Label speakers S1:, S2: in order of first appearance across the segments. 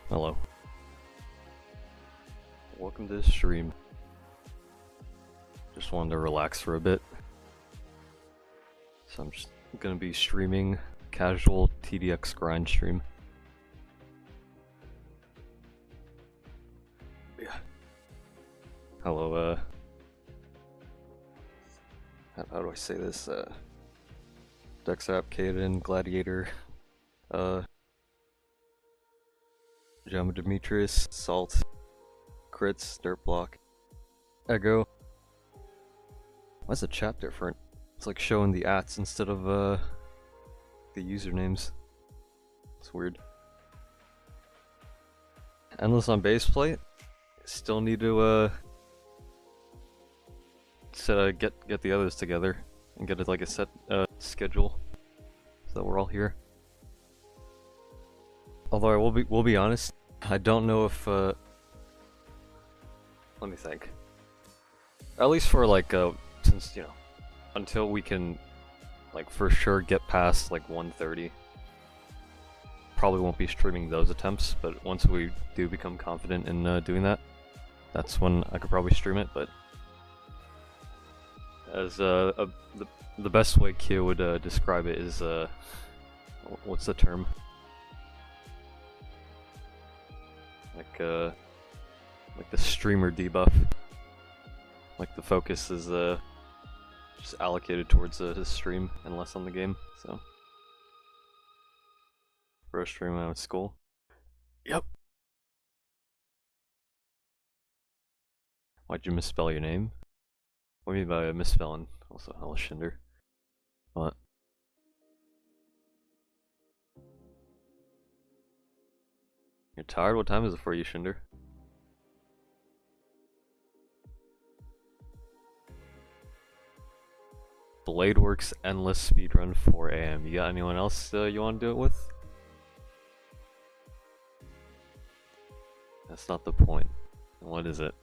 S1: Hello. Welcome to the stream. Just wanted to relax for a bit. So I'm just gonna be streaming casual TDX grind stream. Yeah. Hello, how do I say this? Dexap, Kaden, Gladiator, Jama Demetrius, Salt, Crits, Dirtblock, Ego. Why's the chat different? It's like showing the ats instead of the usernames. It's weird. Endless on baseplate. Still need to get the others together and get it like a set schedule so that we're all here. Although I will be honest, I don't know if let me think. At least for like since you know, until we can like for sure get past like 1:30, probably won't be streaming those attempts. But once we do become confident in doing that, that's when I could probably stream it. But as the best way Kia would describe it is what's the term? Like the streamer debuff. Like the focus is just allocated towards his stream and less on the game. So pro stream out of school. Yep. Why'd you misspell your name? What do you mean by misspelling? Also, hello Shinder. What? You're tired? What time is it for you, Shinder? Bladeworks Endless Speedrun 4 AM. You got anyone else you want to do it with? That's not the point. What is it?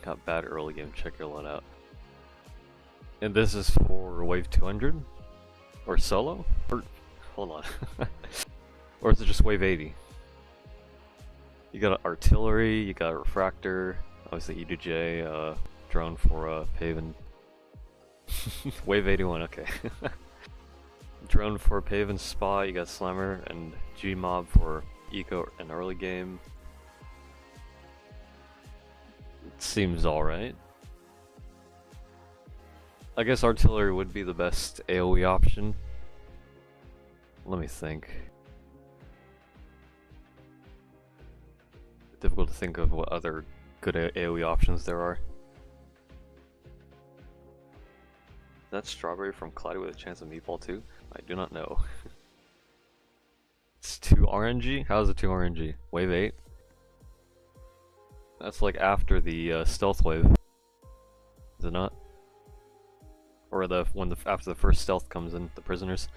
S1: Got bad early game, check your lot out. And this is for wave 200? Or solo? Or, hold on. Or is it just wave 80? You got artillery, you got refractor, obviously E2J, drone for Paven. Wave 81, okay. Drone for Paven Spa, you got Slammer and Gmob for Eco and early game. It seems alright. I guess artillery would be the best AoE option. Let me think. Difficult to think of what other good AoE options there are. Is that strawberry from Cloudy with a chance of meatball too? I do not know. It's 2 RNG? How's it 2 RNG? Wave 8? That's like after the stealth wave. Is it not? Or after the first stealth comes in, the prisoners.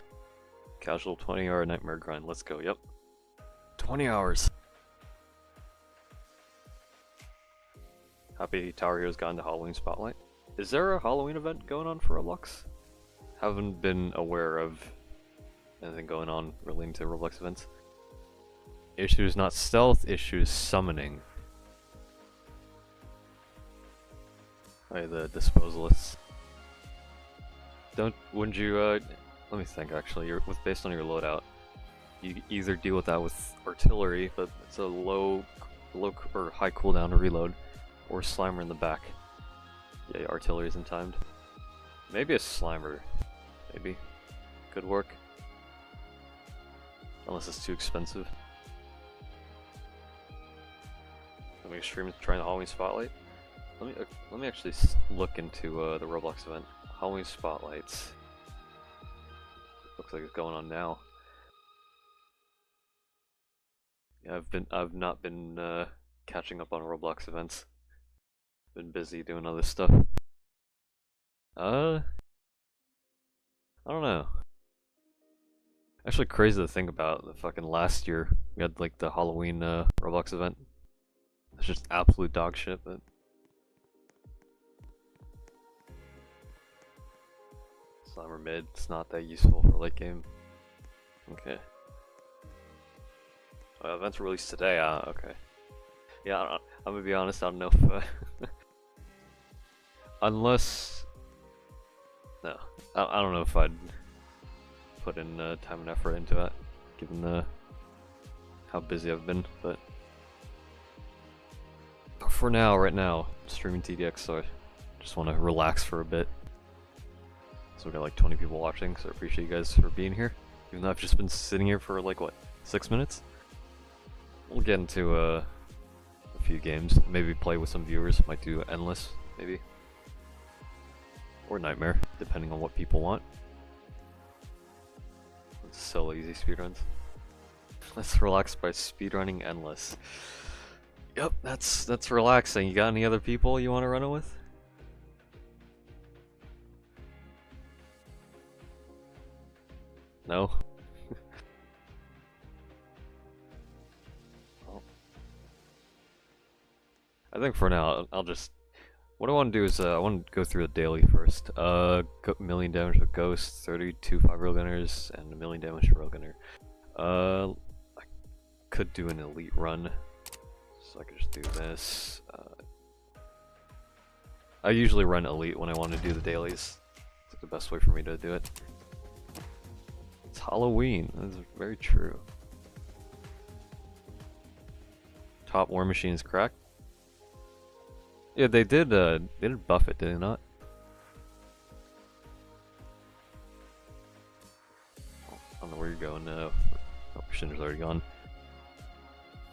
S1: Casual 20-hour nightmare grind. Let's go. Yep. 20 hours. Happy Tower Heroes got into Halloween Spotlight. Is there a Halloween event going on for Roblox? Haven't been aware of anything going on relating to Roblox events. Issues not stealth, issues summoning. Oh, the disposalists. Wouldn't you, let me think actually, based on your loadout, you either deal with that with artillery, but it's a low or high cooldown to reload, or Slimer in the back. Yeah, artillery isn't timed. Maybe a Slimer, maybe. Could work. Unless it's too expensive. Let me stream trying the Halloween Spotlight. Let me actually look into the Roblox event. Halloween Spotlights. Looks like it's going on now. Yeah, I've not been catching up on Roblox events. Been busy doing other stuff. I don't know. Actually crazy to think about. The fucking last year we had like the Halloween Roblox event. It's just absolute dog shit, but Slammer mid, it's not that useful for late game. Okay. Events released today. Okay. Yeah, I'm gonna be honest. I don't know if unless no, I don't know if I'd put in time and effort into it, given how busy I've been. But for now, right now, I'm streaming TDX, so I just want to relax for a bit. So we got like 20 people watching, so I appreciate you guys for being here. Even though I've just been sitting here for like what, 6 minutes. We'll get into a few games. Maybe play with some viewers. Might do Endless, maybe. Or Nightmare, depending on what people want. It's so easy speedruns. Let's relax by speedrunning Endless. Yep, that's relaxing. You got any other people you want to run it with? No? Well, I think for now, I'll just... What I want to do is, I want to go through the daily first. Million damage with Ghost, 32 5 Railgunners, and a million damage to Railgunner. I could do an elite run, so I could just do this. I usually run elite when I want to do the dailies. It's like the best way for me to do it. It's Halloween. That is very true. Top War Machine's cracked. Yeah, they did buff it, did they not? I don't know where you're going now. Oh, Shinder's already gone.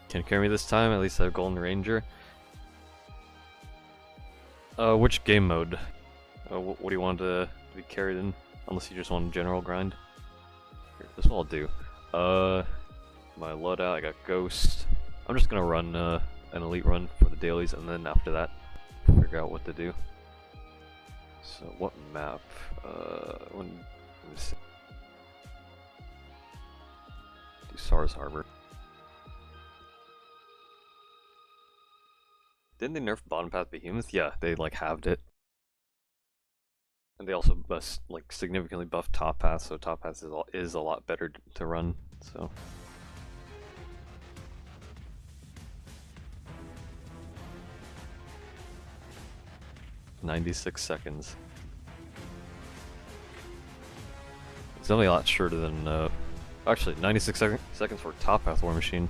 S1: Can carry me this time, at least I have Golden Ranger. Which game mode? What do you want to be carried in? Unless you just want a general grind. Here, this one I'll do. My loadout, I got Ghost. I'm just gonna run an elite run for the dailies, and then after that, figure out what to do. So what map? Let me see. Do SARS Harbor. Didn't they nerf bottom path behemoth? Yeah, they like halved it. And they also like significantly buffed top path, so top path is a lot better to run. So 96 seconds. It's definitely a lot shorter than actually 96 seconds for top path War Machine.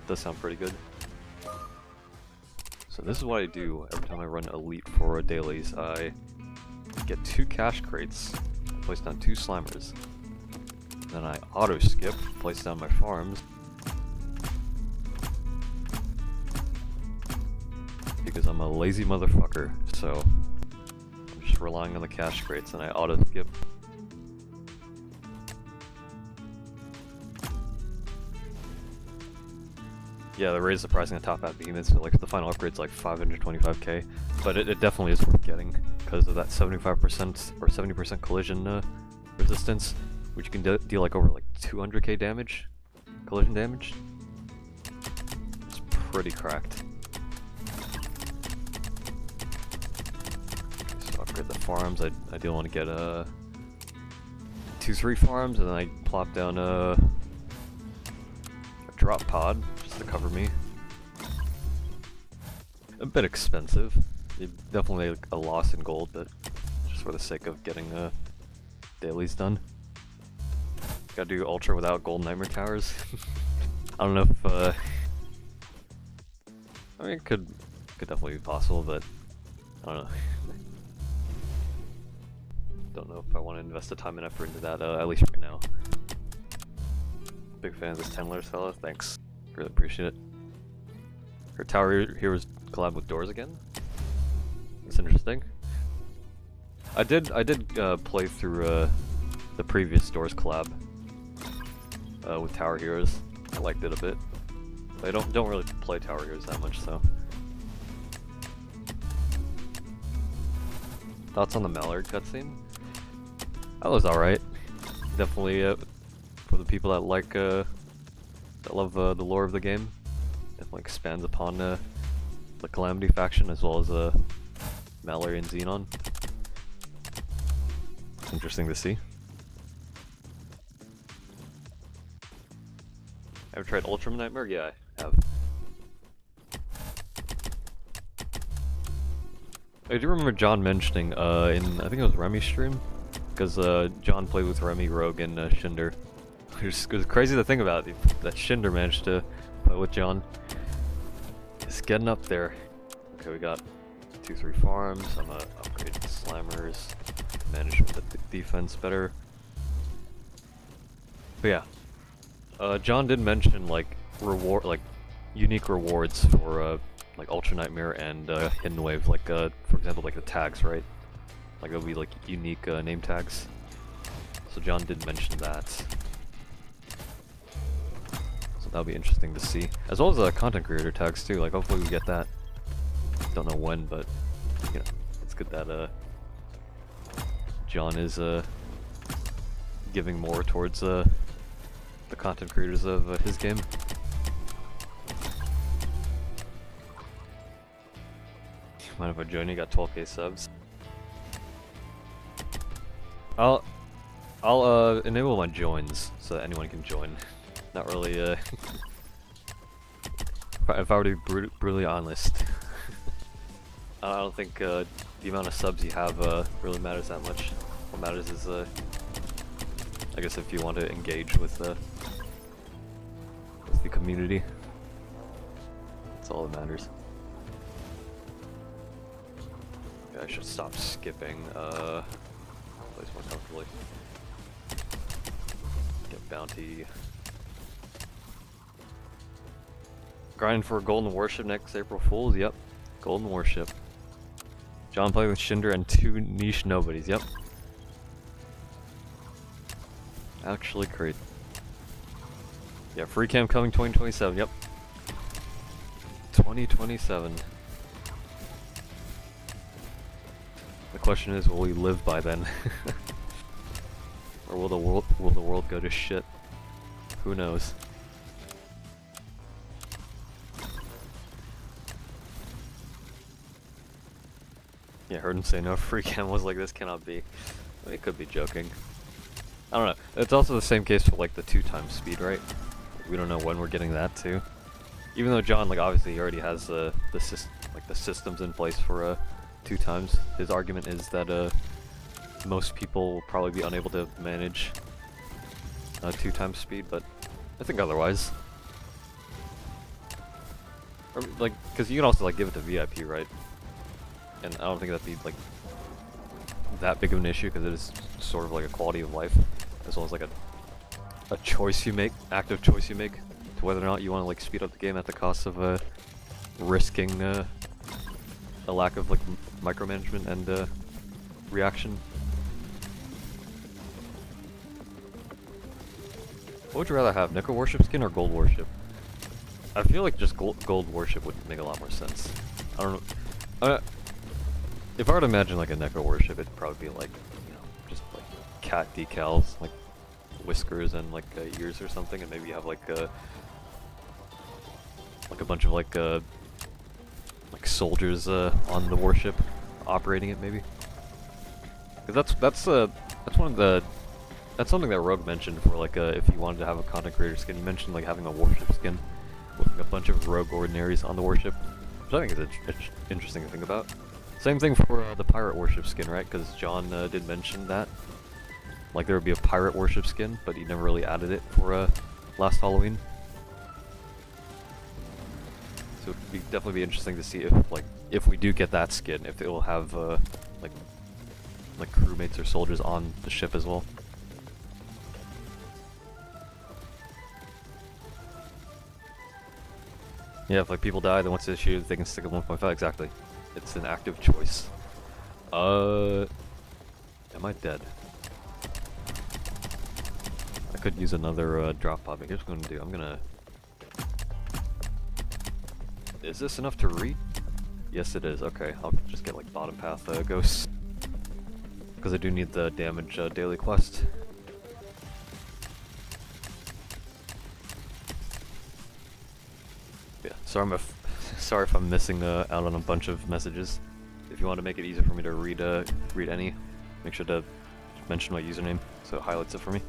S1: Does sound pretty good. So this is what I do every time I run elite for dailies. I get 2 cache crates, place down 2 slimers. Then I auto skip, place down my farms. Because I'm a lazy motherfucker, so I'm just relying on the cache crates and I auto skip. Yeah, they raised the pricing on top path behemoths, so like the final upgrade's like 525k, but it definitely is worth getting because of that 75% or 70% collision resistance, which you can deal like over like 200k damage, collision damage. It's pretty cracked. So upgrade the farms. I do want to get 2-3 farms, and then I plop down a drop pod just to cover me. A bit expensive. Definitely a loss in gold, but just for the sake of getting dailies done. Gotta do ultra without gold nightmare towers. I don't know if I mean, it could definitely be possible, but I don't know. Don't know if I want to invest the time and effort into that, at least right now. Big fan of this TenLetters fella, thanks. Really appreciate it. Her Tower Heroes collab with Doors again? That's interesting. I did play through the previous Doors collab with Tower Heroes. I liked it a bit. But I don't really play Tower Heroes that much, so. Thoughts on the Mallard cutscene? That was alright. Definitely for the people that like that love the lore of the game. Definitely expands upon the Calamity faction as well as Mallory and Xenon. Interesting to see. Ever tried Ultra Nightmare? Yeah, I have. I do remember John mentioning, in, I think it was Remy's stream, because, John played with Remy, Rogue, and, Shinder. It was crazy to think about, that Shinder managed to play with John. It's getting up there. Okay, we got 2-3 farms, I'm gonna upgrade the Slammers, manage the defense better. But yeah, John did mention, like, unique rewards for, like Ultra Nightmare and Hidden Wave, like for example, like the tags, right? Like it'll be like unique name tags. So John did mention that. So that'll be interesting to see, as well as content creator tags too. Like hopefully we get that. Don't know when, but you know, it's good that John is giving more towards the content creators of his game. Mind if I join? You got 12k subs. I'll enable my joins so that anyone can join. Not really if I were to be brutally honest, I don't think the amount of subs you have really matters that much. What matters is I guess if you want to engage with the community, that's all that matters. I should stop skipping, place more comfortably. Get bounty. Grinding for a golden warship next April Fools, yep. Golden warship. John playing with Shinder and 2 niche nobodies, yep. Actually great. Yeah, free cam coming 2027, yep. 2027. The question is, will we live by then? Or will the world go to shit? Who knows? Yeah, heard him say no free cam was like this cannot be. I mean, it could be joking. I don't know. It's also the same case for like the 2x speed, right? We don't know when we're getting that too. Even though John, like obviously he already has the systems in place for 2x. His argument is that most people will probably be unable to manage 2x speed, but I think otherwise. Or, like, because you can also like give it to VIP, right? And I don't think that'd be like that big of an issue because it is sort of like a quality of life, as well as like a choice you make, active choice you make, to whether or not you want to like speed up the game at the cost of risking a lack of like micromanagement and reaction. What would you rather have, Necro Worship skin or Gold Worship? I feel like just Gold Worship would make a lot more sense. I don't know. If I were to imagine like a Necro Worship, it'd probably be like, you know, just like cat decals, like whiskers and like ears or something, and maybe you have like a bunch of like soldiers on the warship operating it, maybe. Because that's one of the that's something that Rogue mentioned for like if you wanted to have a content creator skin. He mentioned like having a warship skin with like, a bunch of rogue ordinaries on the warship, which I think is interesting to think about. Same thing for the pirate warship skin, right? Because John did mention that like there would be a pirate warship skin, but he never really added it for last Halloween. So it'd definitely be interesting to see if we do get that skin, if it will have like crewmates or soldiers on the ship as well. Yeah, if like people die, then once it's issued, they can stick at 1.5. Exactly. It's an active choice. Am I dead? I could use another drop pod. Here's what I'm gonna do. I'm gonna. Is this enough to read? Yes, it is. Okay, I'll just get like bottom path ghosts because I do need the damage daily quest. Yeah, sorry if I'm missing out on a bunch of messages. If you want to make it easier for me to read any, make sure to mention my username so it highlights it for me.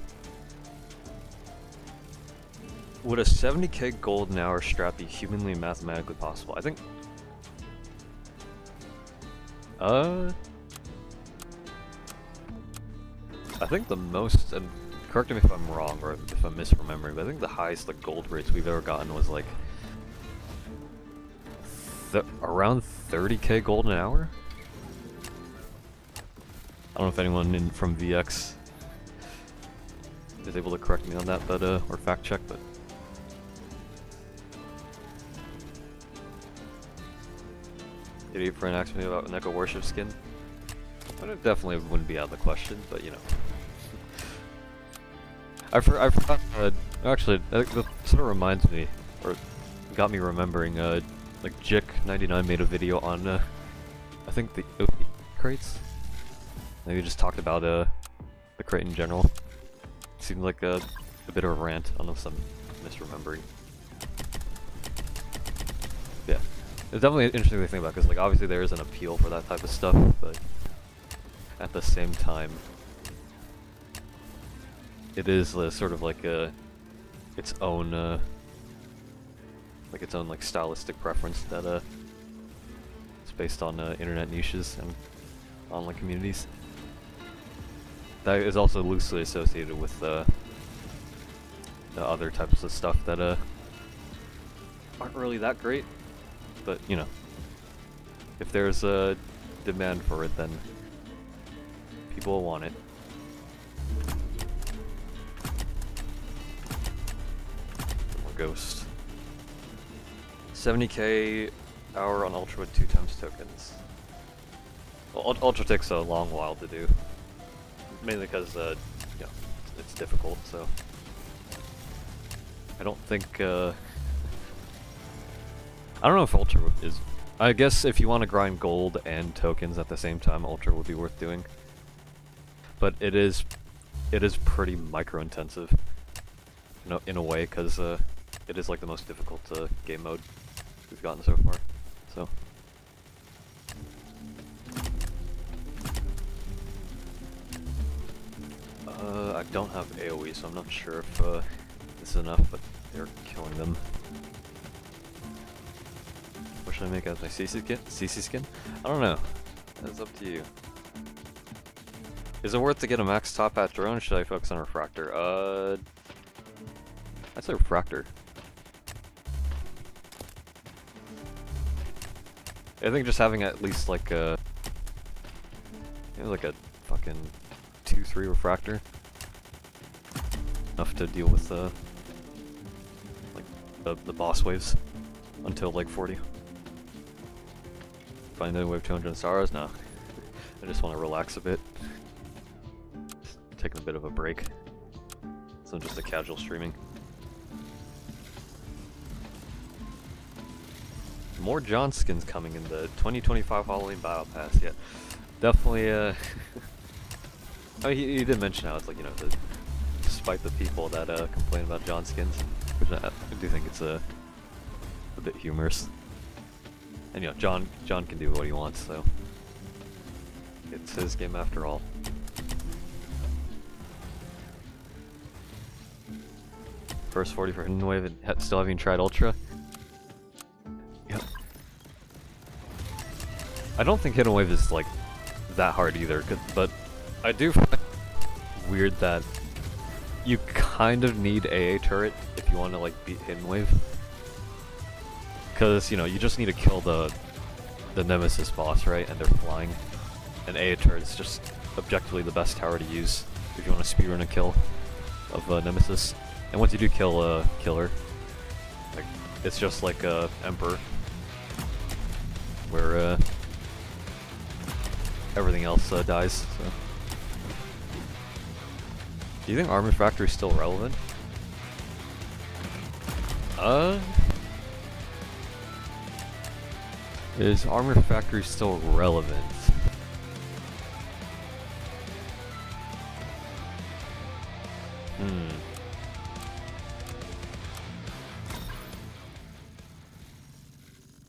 S1: Would a 70k gold an hour strat be humanly and mathematically possible? I think... I think the most, and correct me if I'm wrong or if I'm misremembering, but I think the highest like gold rates we've ever gotten was like around 30k gold an hour? I don't know if anyone from VX is able to correct me on that, but or fact check, but idiot friend asked me about an Echo Worship skin. But it definitely wouldn't be out of the question, but you know. I forgot, actually, that sort of reminds me, or got me remembering, like Jick99 made a video on, I think the OP crates. Maybe just talked about, the crate in general. It seemed like a bit of a rant, unless I'm misremembering. Yeah. It's definitely interesting to think about, because like obviously there is an appeal for that type of stuff, but at the same time, it is sort of like its own like stylistic preference that it's based on internet niches and online communities. That is also loosely associated with the other types of stuff that aren't really that great, but you know, if there's a demand for it, then people will want it. More ghost. 70k hour on Ultra with 2 times tokens. Well, Ultra takes a long while to do. Mainly because, you know, it's difficult, so... I don't think, I don't know if Ultra is... I guess if you want to grind gold and tokens at the same time, Ultra would be worth doing. But it is pretty micro-intensive, you know, in a way, because it is like the most difficult game mode we've gotten so far. So I don't have AoE, so I'm not sure if this is enough, but they're killing them. What should I make as my CC skin? I don't know. That's up to you. Is it worth to get a max top hat drone, or should I focus on refractor? I'd say refractor. I think just having at least like a, you know, like a fucking 2-3 refractor, enough to deal with like the boss waves until like 40. Find the wave 200 stars? No. I just want to relax a bit. Taking a bit of a break. So just a casual streaming. More John skins coming in the 2025 Halloween Battle Pass, yeah. Definitely, oh, he did mention how it's like, you know, despite the people that complain about John skins, which I do think it's a bit humorous. And you know, John can do what he wants, so it's his game after all. First 40 for Hidden Wave and still haven't tried Ultra. Yep. I don't think Hidden Wave is like that hard either, but I do find it weird that you kind of need AA turret if you want to like beat Hidden Wave. Because, you know, you just need to kill the Nemesis boss, right? And they're flying. And AA turret is just objectively the best tower to use if you want to speedrun a kill of Nemesis. And once you do kill a killer, like, it's just like Emperor, where everything else dies. So. Do you think Armor Factory is still relevant? Is Armor Factory still relevant?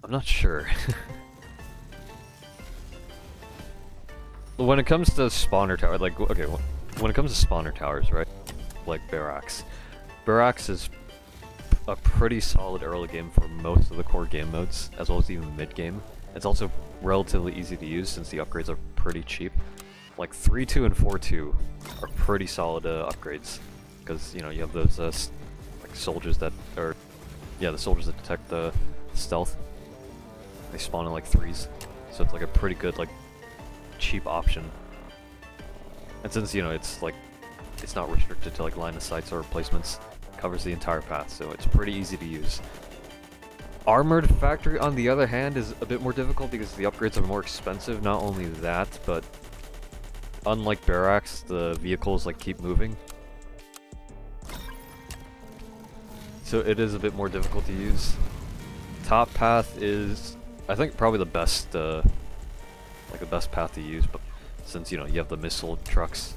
S1: I'm not sure. When it comes to spawner tower, like, okay, when it comes to spawner towers, right? Like Barracks. Barracks is a pretty solid early game for most of the core game modes, as well as even the mid game. It's also relatively easy to use since the upgrades are pretty cheap. Like 3.2 and 4.2 are pretty solid upgrades, because you know you have those like soldiers that are, yeah, the soldiers that detect the stealth. They spawn in like 3s, so it's like a pretty good like cheap option. And since you know it's like it's not restricted to like line of sights or replacements, it covers the entire path, so it's pretty easy to use. Armored Factory, on the other hand, is a bit more difficult because the upgrades are more expensive. Not only that, but unlike barracks, the vehicles like keep moving, so it is a bit more difficult to use. Top path is, I think, probably the best, like the best path to use, but since you know you have the missile trucks,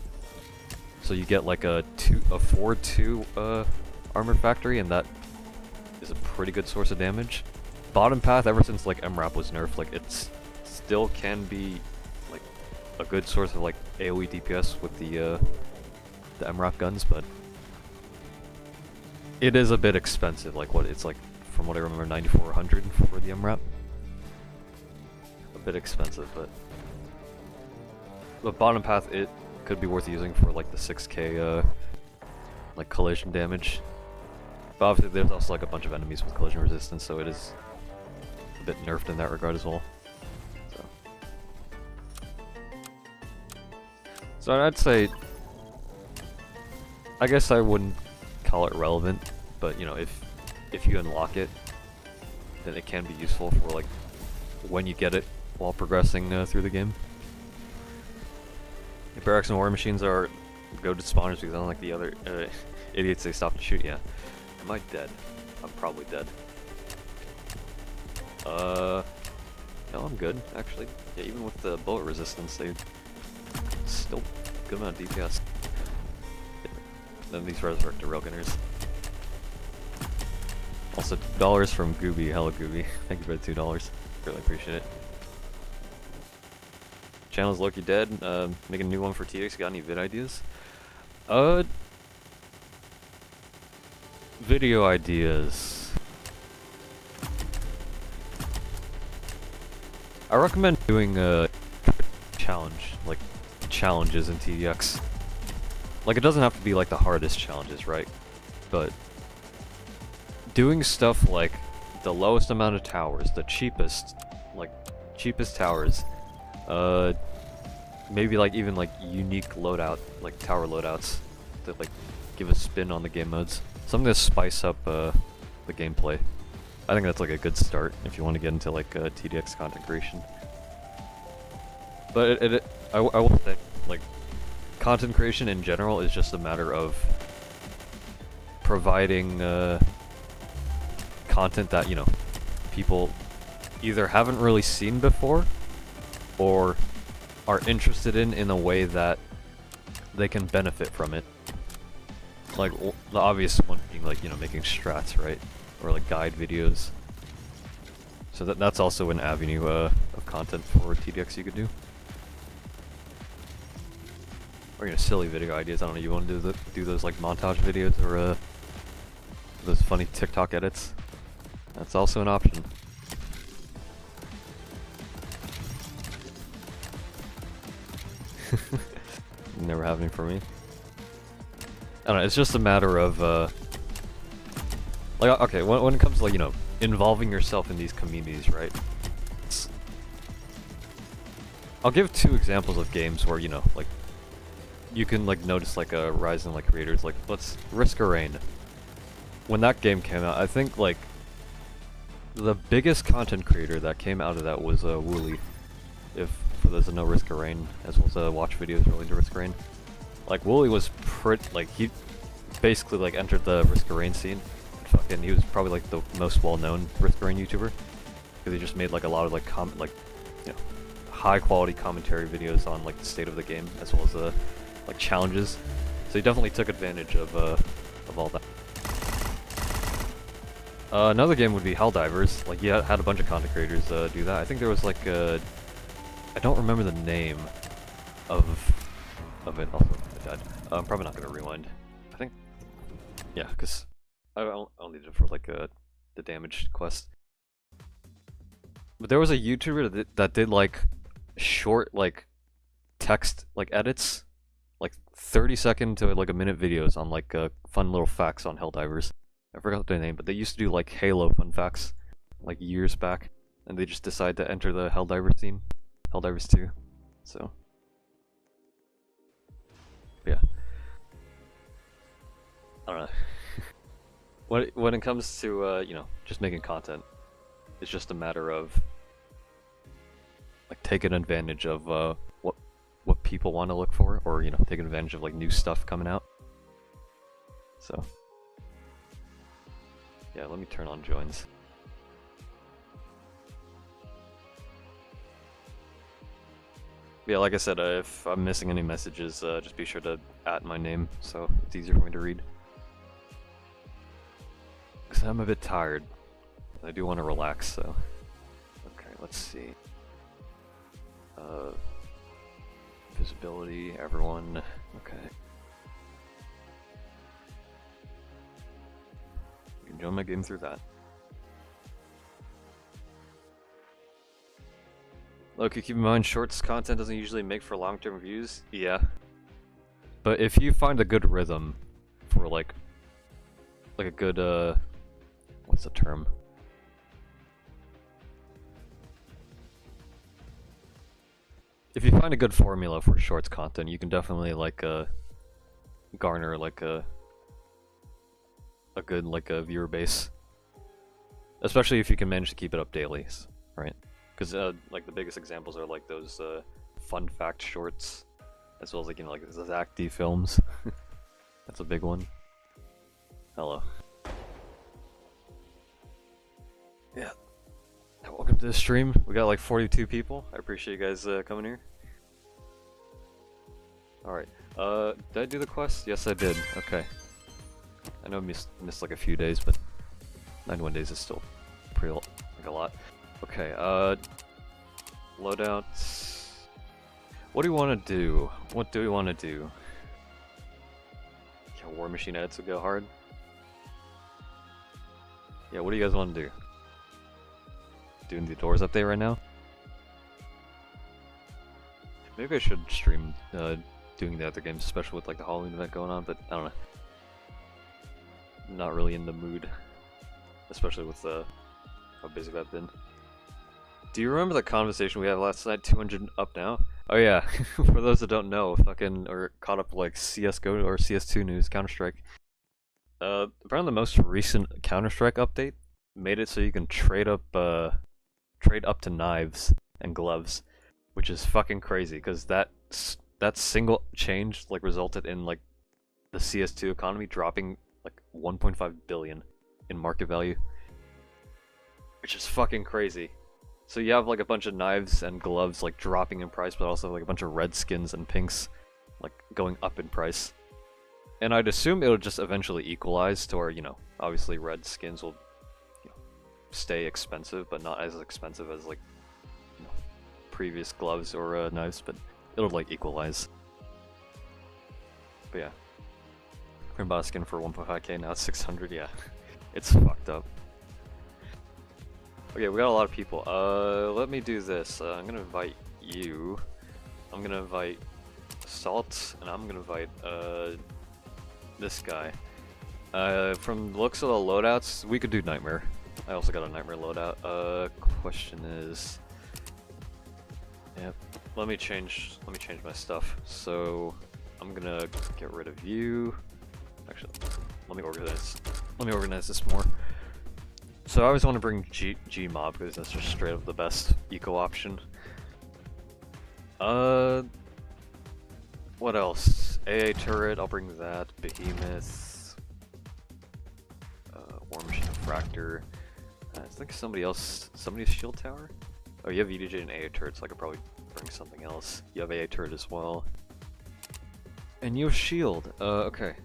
S1: so you get like a 4-2 Armored Factory, and that is a pretty good source of damage. Bottom path, ever since like MRAP was nerfed, like it's still can be like a good source of like AoE DPS with the MRAP guns, but it is a bit expensive. Like what it's like, from what I remember, 9400 for the MRAP. A bit expensive, but the bottom path, it could be worth using for like the 6k like collision damage. But obviously there's also like a bunch of enemies with collision resistance, so it is a bit nerfed in that regard as well. So I'd say, I guess I wouldn't call it relevant, but you know, if you unlock it, then it can be useful for like when you get it while progressing through the game. The barracks and war machines are goated spawners because unlike the other idiots, they stop to shoot. Yeah. Am I dead? I'm probably dead. No, I'm good, actually. Yeah, even with the bullet resistance, they still good amount of DPS. Then these resurrected railgunners. Also, $2 from Gooby. Hello, Gooby. Thank you for the $2. Really appreciate it. Channel's Loki dead. Making a new one for TX. Got any vid ideas? Video ideas. I recommend doing a challenge, like challenges in TDX. Like it doesn't have to be like the hardest challenges, right? But doing stuff like the lowest amount of towers, the cheapest towers, maybe like even like unique loadout, like tower loadouts that like give a spin on the game modes. Something to spice up the gameplay. I think that's like a good start if you want to get into like TDX content creation. But I will say, like, content creation in general is just a matter of providing content that, you know, people either haven't really seen before or are interested in a way that they can benefit from it. Like, the obvious one being, like, you know, making strats, right? Or, like, guide videos. So that's also an avenue of content for TDX you could do. Or, you know, silly video ideas. I don't know, you want to do those, like, montage videos or, those funny TikTok edits? That's also an option. Never happening for me. I don't know, it's just a matter of, like, okay, when it comes to, like, you know, involving yourself in these communities, right? I'll give 2 examples of games where, you know, like, you can, like, notice, like, a rise in, like, creators. Like, let's Risk of Rain. When that game came out, I think, like, the biggest content creator that came out of that was, Wooly. If, for those that know Risk of Rain, as well as, watch videos related to Risk of Rain. Like, Wooly was like, he basically, like, entered the Risk of Rain scene. Fucking, he was probably, like, the most well-known Risk of Rain YouTuber. Because he just made, like, a lot of, like, you know, high-quality commentary videos on, like, the state of the game, as well as, like, challenges. So he definitely took advantage of all that. Another game would be Helldivers. Like, he had a bunch of content creators do that. I think there was, like, I don't remember the name of it. Also, I died. I'm probably not gonna rewind. I think, yeah, because I don't need it for like the damage quest. But there was a YouTuber that did like short like text like edits, like 30-second to like a minute videos on like fun little facts on Helldivers. I forgot their name, but they used to do like Halo fun facts like years back, and they just decided to enter the Helldiver scene, Helldivers 2. So yeah, I don't know. When it comes to you know, just making content, it's just a matter of like taking advantage of what people want to look for, or you know, taking advantage of like new stuff coming out. So yeah, let me turn on joins. Yeah, like I said, if I'm missing any messages, just be sure to @ my name so it's easier for me to read. Because I'm a bit tired. I do want to relax, so. Okay, let's see. Visibility, everyone. Okay. You can join my game through that. Look, keep in mind, shorts content doesn't usually make for long-term views. Yeah. But if you find a good rhythm for like a good, what's the term? If you find a good formula for shorts content, you can definitely like garner like a good like a viewer base. Especially if you can manage to keep it up daily, right? Because like the biggest examples are like those fun fact shorts, as well as like, you know, like the Zach D films. That's a big one. Hello. Yeah. Welcome to the stream. We got like 42 people. I appreciate you guys coming here. Alright. Did I do the quest? Yes, I did. Okay. I know I missed like a few days, but 91 days is still pretty like a lot. Okay, loadouts. What do we want to do? What do we want to do? Yeah, War Machine edits would go hard. Yeah, what do you guys want to do? Doing the doors update right now? Maybe I should stream doing the other games, especially with like the Halloween event going on, but I don't know. I'm not really in the mood, especially with how busy I've been. Do you remember the conversation we had last night? 200 up now? Oh yeah, for those that don't know, fucking or caught up like CS:GO or CS2 news, Counter-Strike. Apparently the most recent Counter-Strike update made it so you can trade up to knives and gloves, which is fucking crazy because that single change like resulted in like the CS2 economy dropping like 1.5 billion in market value, which is fucking crazy. So you have like a bunch of knives and gloves like dropping in price, but also like a bunch of red skins and pinks like going up in price. And I'd assume it'll just eventually equalize to where, you know, obviously red skins will, you know, stay expensive, but not as expensive as like, you know, previous gloves or knives, but it'll like equalize. But yeah. I bought a skin for 1.5k, now it's 600, yeah. It's fucked up. Okay, we got a lot of people. Let me do this. I'm gonna invite you. I'm gonna invite Salt, and I'm gonna invite this guy. From the looks of the loadouts, we could do Nightmare. I also got a Nightmare loadout. Question is, yep. Let me change my stuff. So I'm gonna get rid of you. Actually, let me organize this more. So I always want to bring G Mob because that's just straight up the best eco option. What else? AA turret, I'll bring that. Behemoth. War Machine Fractor. I think somebody's shield tower? Oh, you have EDJ and AA turret, so I could probably bring something else. You have AA turret as well. And you have shield. Okay.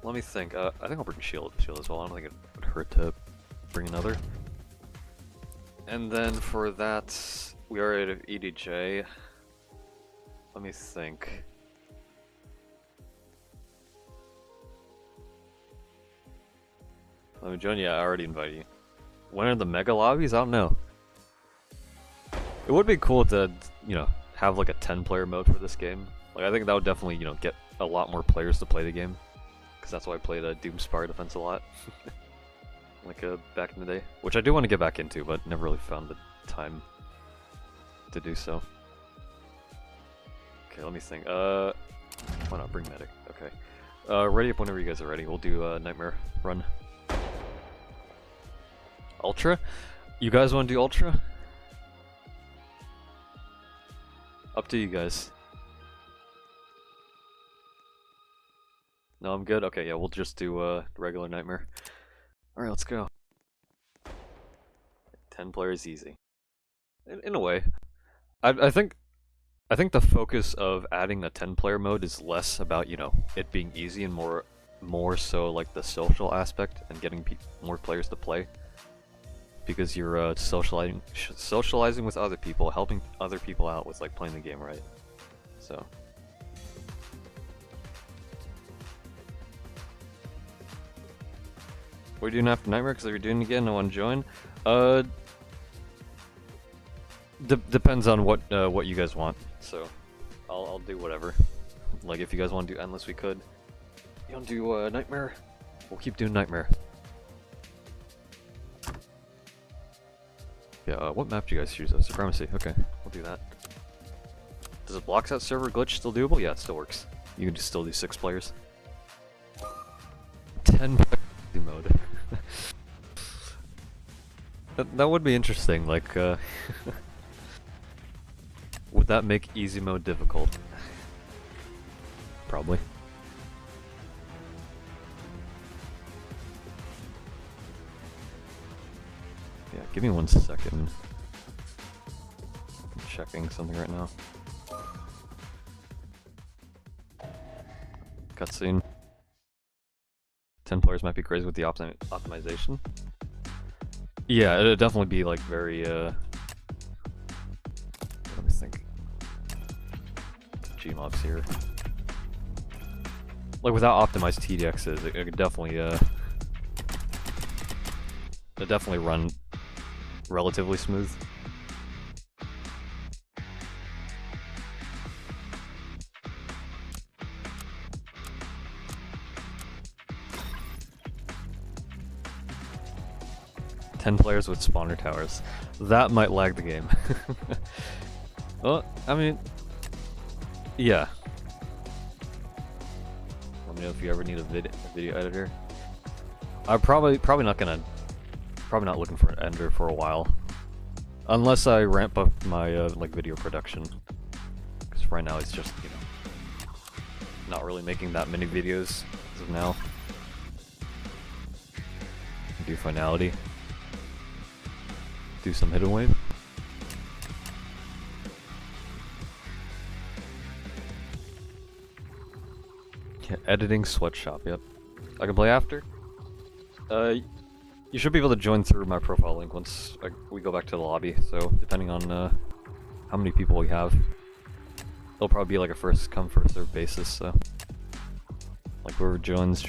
S1: Let me think. I think I'll bring shield as well. I don't think it would hurt to bring another. And then for that, we already have EDJ. Let me think. Let me Let me join you. I already invited you. When are the mega lobbies? I don't know. It would be cool to, you know, have like a 10-player mode for this game. Like I think that would definitely, you know, get a lot more players to play the game. Because that's why I played Doom Spire Defense a lot. Like back in the day. Which I do want to get back into, but never really found the time to do so. Okay, let me think. Why not bring medic? Okay. Ready up whenever you guys are ready. We'll do Nightmare Run. Ultra? You guys want to do Ultra? Up to you guys. No, I'm good? Okay, yeah, we'll just do regular Nightmare. Alright, let's go. 10 players easy. In a way. I think the focus of adding a 10-player mode is less about, you know, it being easy and more so like the social aspect and getting more players to play. Because you're socializing with other people, helping other people out with like playing the game right. So what are you doing after Nightmare? Because if you're doing it again, I want to join. Depends on what you guys want. So I'll do whatever. Like if you guys want to do Endless, we could. You want to do Nightmare? We'll keep doing Nightmare. Yeah, what map do you guys choose? Supremacy. Okay, we'll do that. Does a blocks out server glitch still doable? Yeah, it still works. You can just still do 6 players. 10 mode. that would be interesting. Like, would that make easy mode difficult? Probably. Yeah, give me 1 second. I'm checking something right now. Cutscene. 10 players might be crazy with the optimization. Yeah, it'd definitely be like very, let me think. Gmobs here. Like without optimized TDXs, it could definitely, it'd definitely run relatively smooth. Ten players with spawner towers. That might lag the game. Well, I mean, yeah. Let me know if you ever need a video editor. I'm probably not looking for an editor for a while, unless I ramp up my like video production. Because right now it's just, you know, not really making that many videos as of now. Do finality. Do some hidden wave. Yeah, editing sweatshop, yep. I can play after. You should be able to join through my profile link once we go back to the lobby, so depending on how many people we have. It'll probably be like a first come, first served basis, so. Like whoever joins. Do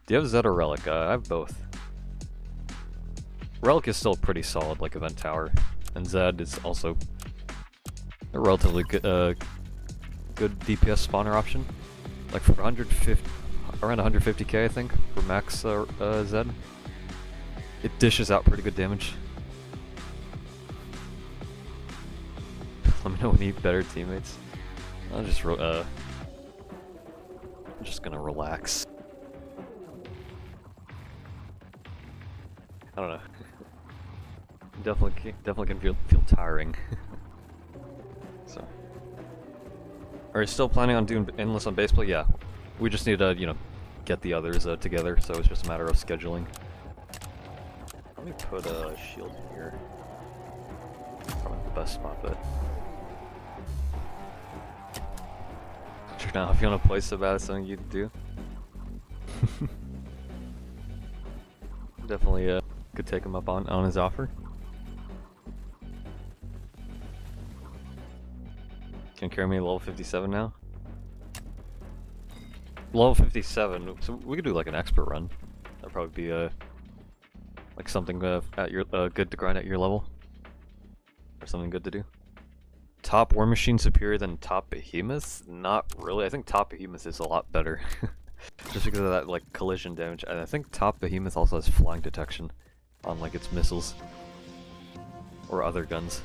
S1: you have Zed or Relic? I have both. Relic is still pretty solid, like Event Tower, and Zed is also a relatively good DPS spawner option. Like for 150, around 150k I think, for max Zed. It dishes out pretty good damage. Let me know when you need better teammates. I'm just gonna relax. I don't know. Definitely can feel tiring. So, are you still planning on doing endless on baseplay? Yeah, we just need to, you know, get the others together. So it's just a matter of scheduling. Let me put a shield here. Probably the best spot, but now if you want to play so bad, it's something you do. Definitely could take him up on his offer. Can carry me level 57 now? Level 57, so we could do like an expert run. That'd probably be like something at your good to grind at your level, or something good to do. Top War Machine superior than Top Behemoth? Not really. I think Top Behemoth is a lot better, just because of that like collision damage, and I think Top Behemoth also has flying detection on like its missiles or other guns.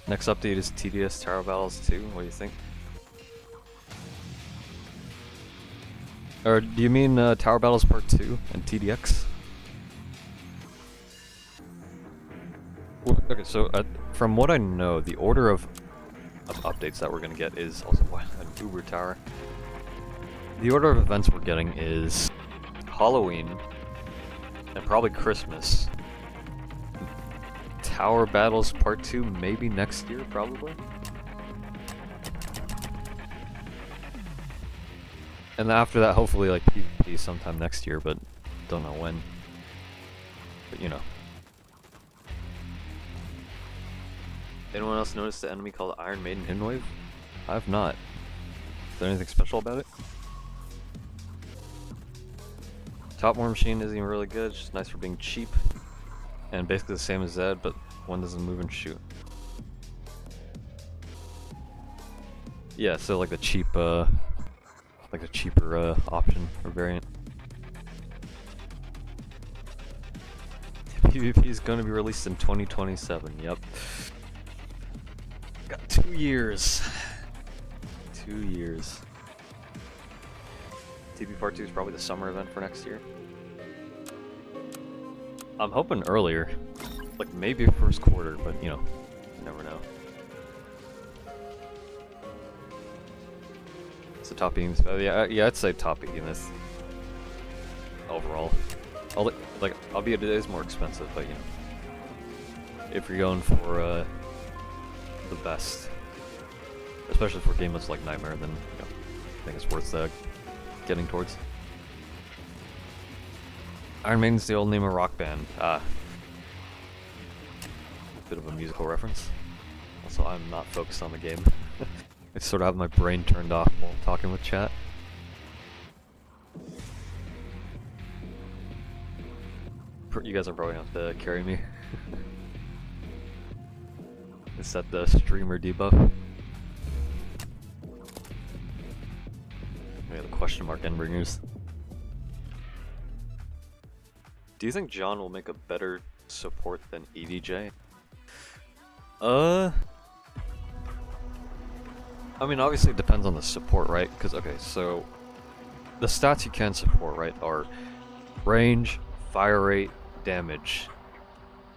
S1: Next update is TDS Tower Battles 2. What do you think? Or do you mean Tower Battles Part 2 and TDX? Well, okay, so from what I know, the order of updates that we're going to get is also an Uber Tower. The order of events we're getting is Halloween and probably Christmas. Tower Battles Part 2 maybe next year, probably. And after that, hopefully like PvP sometime next year, but don't know when. But you know. Anyone else notice the enemy called Iron Maiden Hidden Wave? I have not. Is there anything special about it? Top War Machine isn't even really good, it's just nice for being cheap. And basically the same as Zed, but one doesn't move and shoot. Yeah, so like the cheap, like a cheaper option or variant. PvP is going to be released in 2027. Yep. Got 2 years. 2 years. TP Part 2 is probably the summer event for next year. I'm hoping earlier, like maybe first quarter, but you know, you never know. So top beams, yeah, I'd say top behemoth overall. Albeit it is more expensive, but you know, if you're going for the best, especially for a game that's like Nightmare, then you know, I think it's worth getting towards. Iron Maiden's the old name of rock band. Bit of a musical reference. Also, I'm not focused on the game. I sort of have my brain turned off while talking with chat. You guys are probably gonna have to carry me. Is that the streamer debuff? We have the question mark Endbringers. Do you think John will make a better support than EDJ? I mean, obviously it depends on the support, right? Because, okay, so the stats you can support, right, are range, fire rate, damage.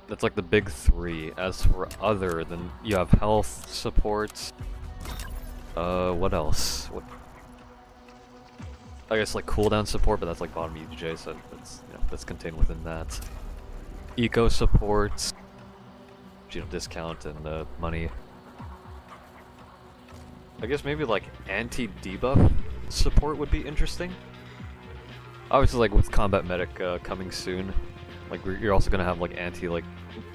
S1: That's like the big three. As for other, then you have health supports. What else? What? I guess like cooldown support, but that's like bottom EDJ, so that's, you know, that's contained within that. Eco supports, you know, discount and money. I guess maybe like anti-debuff support would be interesting. Obviously, like with combat medic coming soon, like you're also gonna have like anti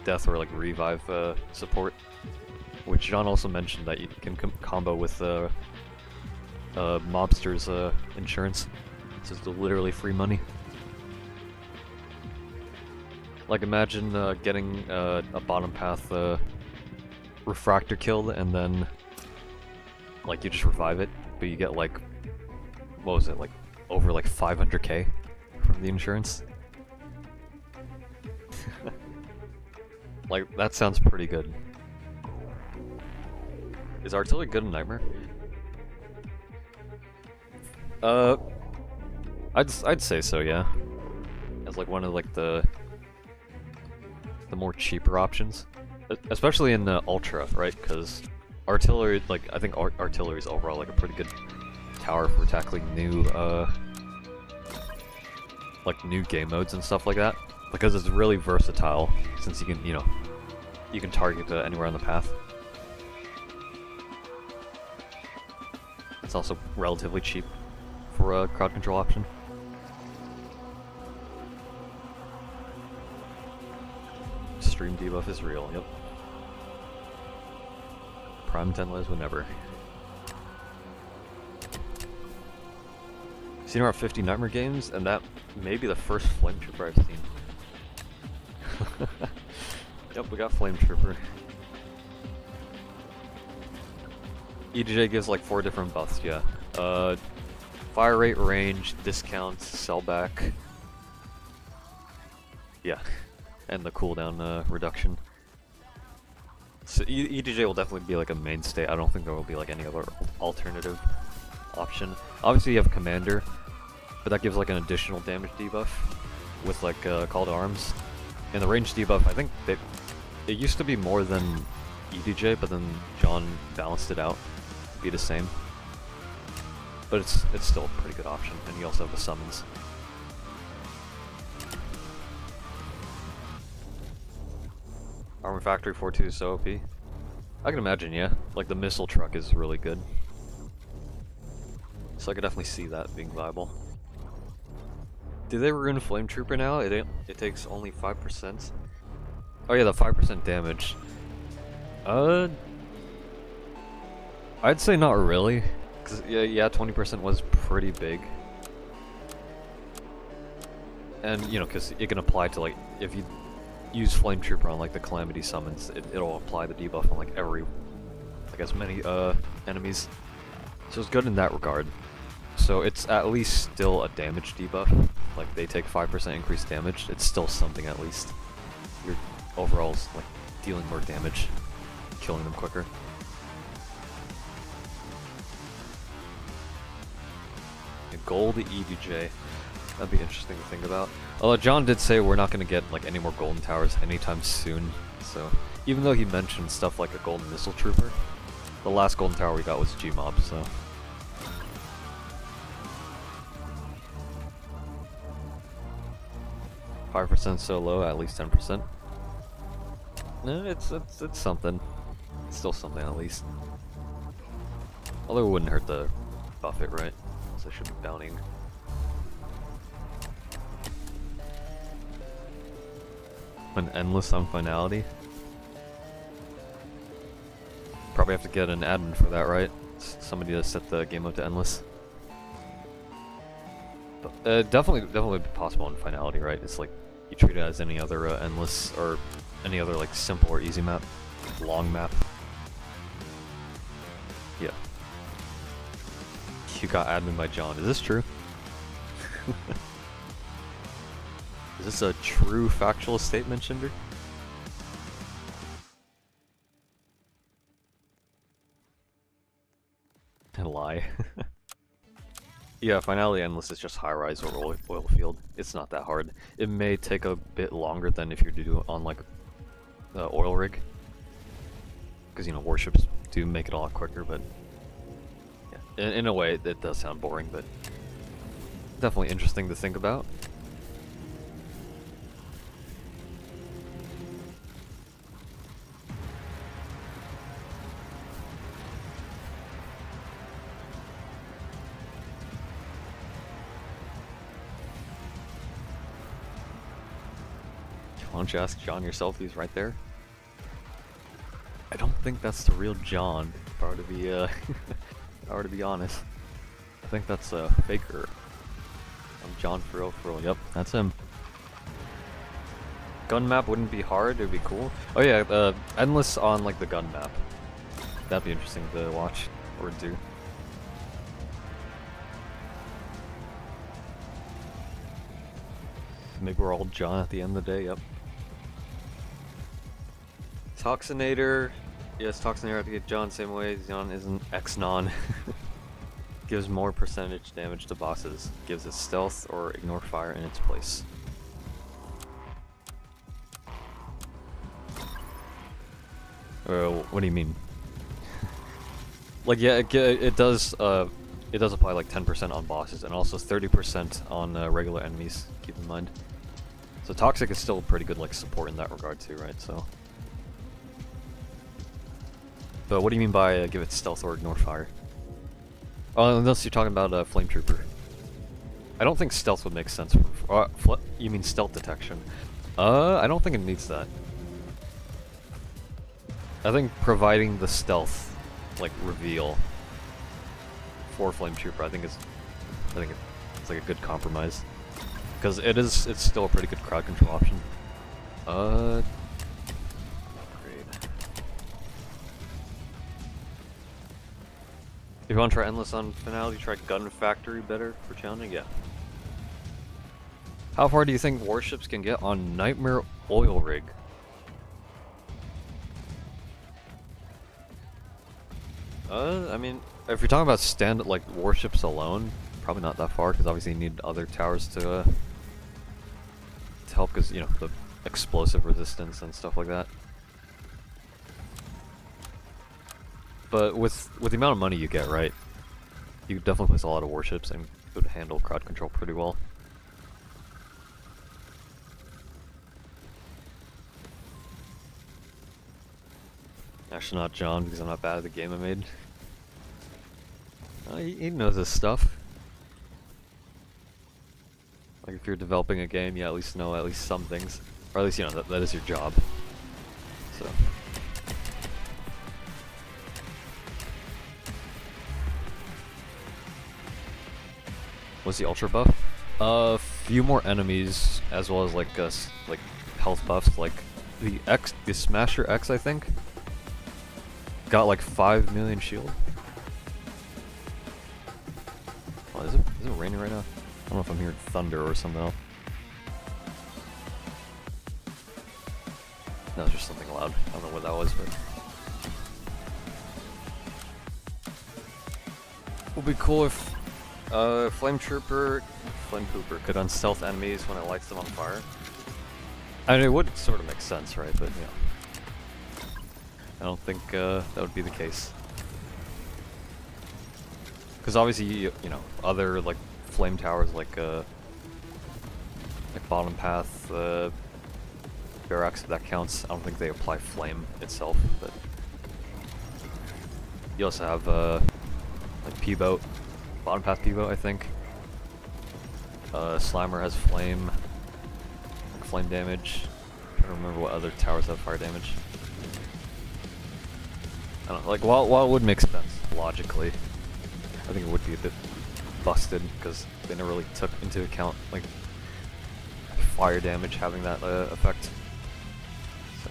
S1: death or like revive support, which John also mentioned that you can combo with mobster's insurance. It's just literally free money. Like imagine getting a bottom path refractor killed and then like you just revive it, but you get like, what was it, like over like 500k from the insurance. Like that sounds pretty good. Is artillery good in Nightmare? I'd say so, yeah. As like one of like the more cheaper options, especially in Ultra, right? Because artillery, like I think artillery is overall like a pretty good tower for tackling new new game modes and stuff like that. Because it's really versatile, since you can, you know, you can target anywhere on the path. It's also relatively cheap for a crowd control option. extreme debuff is real, yep. Prime TenLetters whenever. Seen around 50 Nightmare games, and that may be the first Flame Trooper I've seen. Yep, we got Flame Trooper. EDJ gives like 4 different buffs, yeah. Fire rate, range, discounts, sellback. Yeah, and the cooldown reduction. So EDJ will definitely be like a mainstay. I don't think there will be like any other alternative option. Obviously you have Commander, but that gives like an additional damage debuff with like Call to Arms. And the range debuff, I think it used to be more than EDJ, but then John balanced it out to be the same. But it's still a pretty good option, and you also have the summons. Armor Factory 4-2 is so OP. I can imagine, yeah. Like the missile truck is really good. So I could definitely see that being viable. Do they ruin Flame Trooper now? It takes only 5%. Oh yeah, the 5% damage. I'd say not really. Cause yeah, 20% was pretty big. And you know, cause it can apply to like, if you use Flame Trooper on like the Calamity summons, it'll apply the debuff on like as many enemies. So it's good in that regard. So it's at least still a damage debuff. Like they take 5% increased damage. It's still something at least. Your overall like dealing more damage, killing them quicker. A gold EDJ. That'd be interesting to think about. Although John did say we're not going to get like any more golden towers anytime soon. So even though he mentioned stuff like a golden missile trooper, the last golden tower we got was Gmob. So 5% so low, at least 10%. No, it's something. It's still something at least. Although it wouldn't hurt to buff it, right? So it should be bountying. An endless on finality. Probably have to get an admin for that, right? Somebody to set the game up to endless. But, definitely possible in finality, right? It's like you treat it as any other endless or any other like simple or easy map, long map. Yeah. You got admin by John. Is this true? Is this a true factual statement, Shinder? A lie. Yeah, finality endless is just high-rise or oil field. It's not that hard. It may take a bit longer than if you're to do it on like oil rig, because you know warships do make it a lot quicker. But yeah, in a way, it does sound boring, but definitely interesting to think about. Why don't you ask John yourself? He's right there. I don't think that's the real John. If I were to be, if I were to be honest, I think that's a faker. I'm John for real. Yep, that's him. Gun map wouldn't be hard. It'd be cool. Oh yeah, endless on like the gun map. That'd be interesting to watch or do. Maybe we're all John at the end of the day. Yep. Toxinator, yes, Toxinator, I have to get John same way. John isn't X-Non. Gives more percentage damage to bosses. Gives it stealth or ignore fire in its place. What do you mean? Like, yeah, it does apply like 10% on bosses and also 30% on regular enemies. Keep in mind. So Toxic is still pretty good like support in that regard too, right? So. But what do you mean by give it stealth or ignore fire? Oh, unless you're talking about Flame Trooper. I don't think stealth would make sense for... you mean stealth detection? I don't think it needs that. I think providing the stealth, like, reveal for Flame Trooper, I think it's like a good compromise. Because it's still a pretty good crowd control option. Great. If you want to try Endless on Finality, try Gun Factory better for challenging? Yeah. How far do you think warships can get on Nightmare Oil Rig? I mean, if you're talking about like warships alone, probably not that far, because obviously you need other towers to help, because, you know, the explosive resistance and stuff like that. But with the amount of money you get, right, you could definitely place a lot of warships and it would handle crowd control pretty well. Actually not John, because I'm not bad at the game I made. He knows his stuff. Like, if you're developing a game, you at least know at least some things. Or at least, you know, that is your job. So. What's the ultra buff? A few more enemies, as well as like health buffs. Like the Smasher X, I think, got like 5 million shield. Oh, is it raining right now? I don't know if I'm hearing thunder or something else. No, it's just something loud. I don't know what that was, but would be cool if Flame Pooper could unstealth enemies when it lights them on fire. I mean, it would sort of make sense, right? But, you know, I don't think that would be the case. Because obviously, you know, other, like, flame towers, like Bottom Path, Barracks, if that counts. I don't think they apply flame itself, but you also have, like, P-Boat. Bottom Path P-Boat, I think. Slimer has flame damage. I don't remember what other towers have fire damage. I don't know, like, while it would make sense logically, I think it would be a bit busted because they never really took into account like fire damage having that effect. So,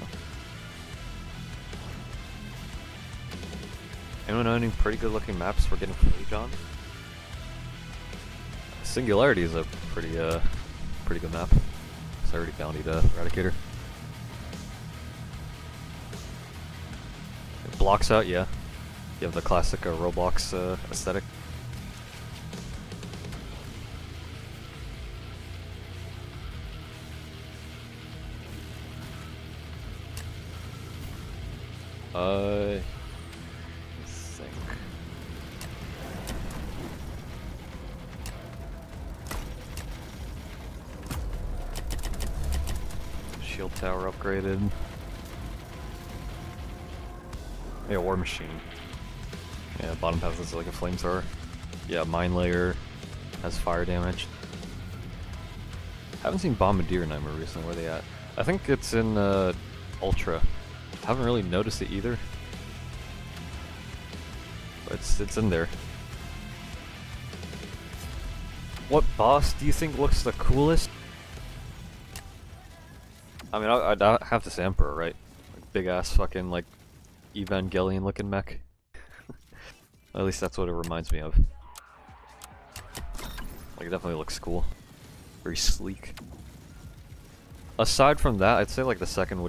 S1: anyone know any pretty good looking maps for getting footage on? Singularity is a pretty good map. So I already bountied Eradicator. It blocks out, yeah. You have the classic Roblox aesthetic. Let's think. Shield tower upgraded. Yeah, War Machine. Yeah, Bottom Path is like a flamethrower. Yeah, Mine Layer has fire damage. Haven't seen Bombardier Nightmare recently. Where they at? I think it's in Ultra. Haven't really noticed it either. But it's in there. What boss do you think looks the coolest? I mean, I'd have to say Emperor, right? Like, big ass fucking like Evangelion looking mech. At least that's what it reminds me of. Like, it definitely looks cool. Very sleek. Aside from that, I'd say like the second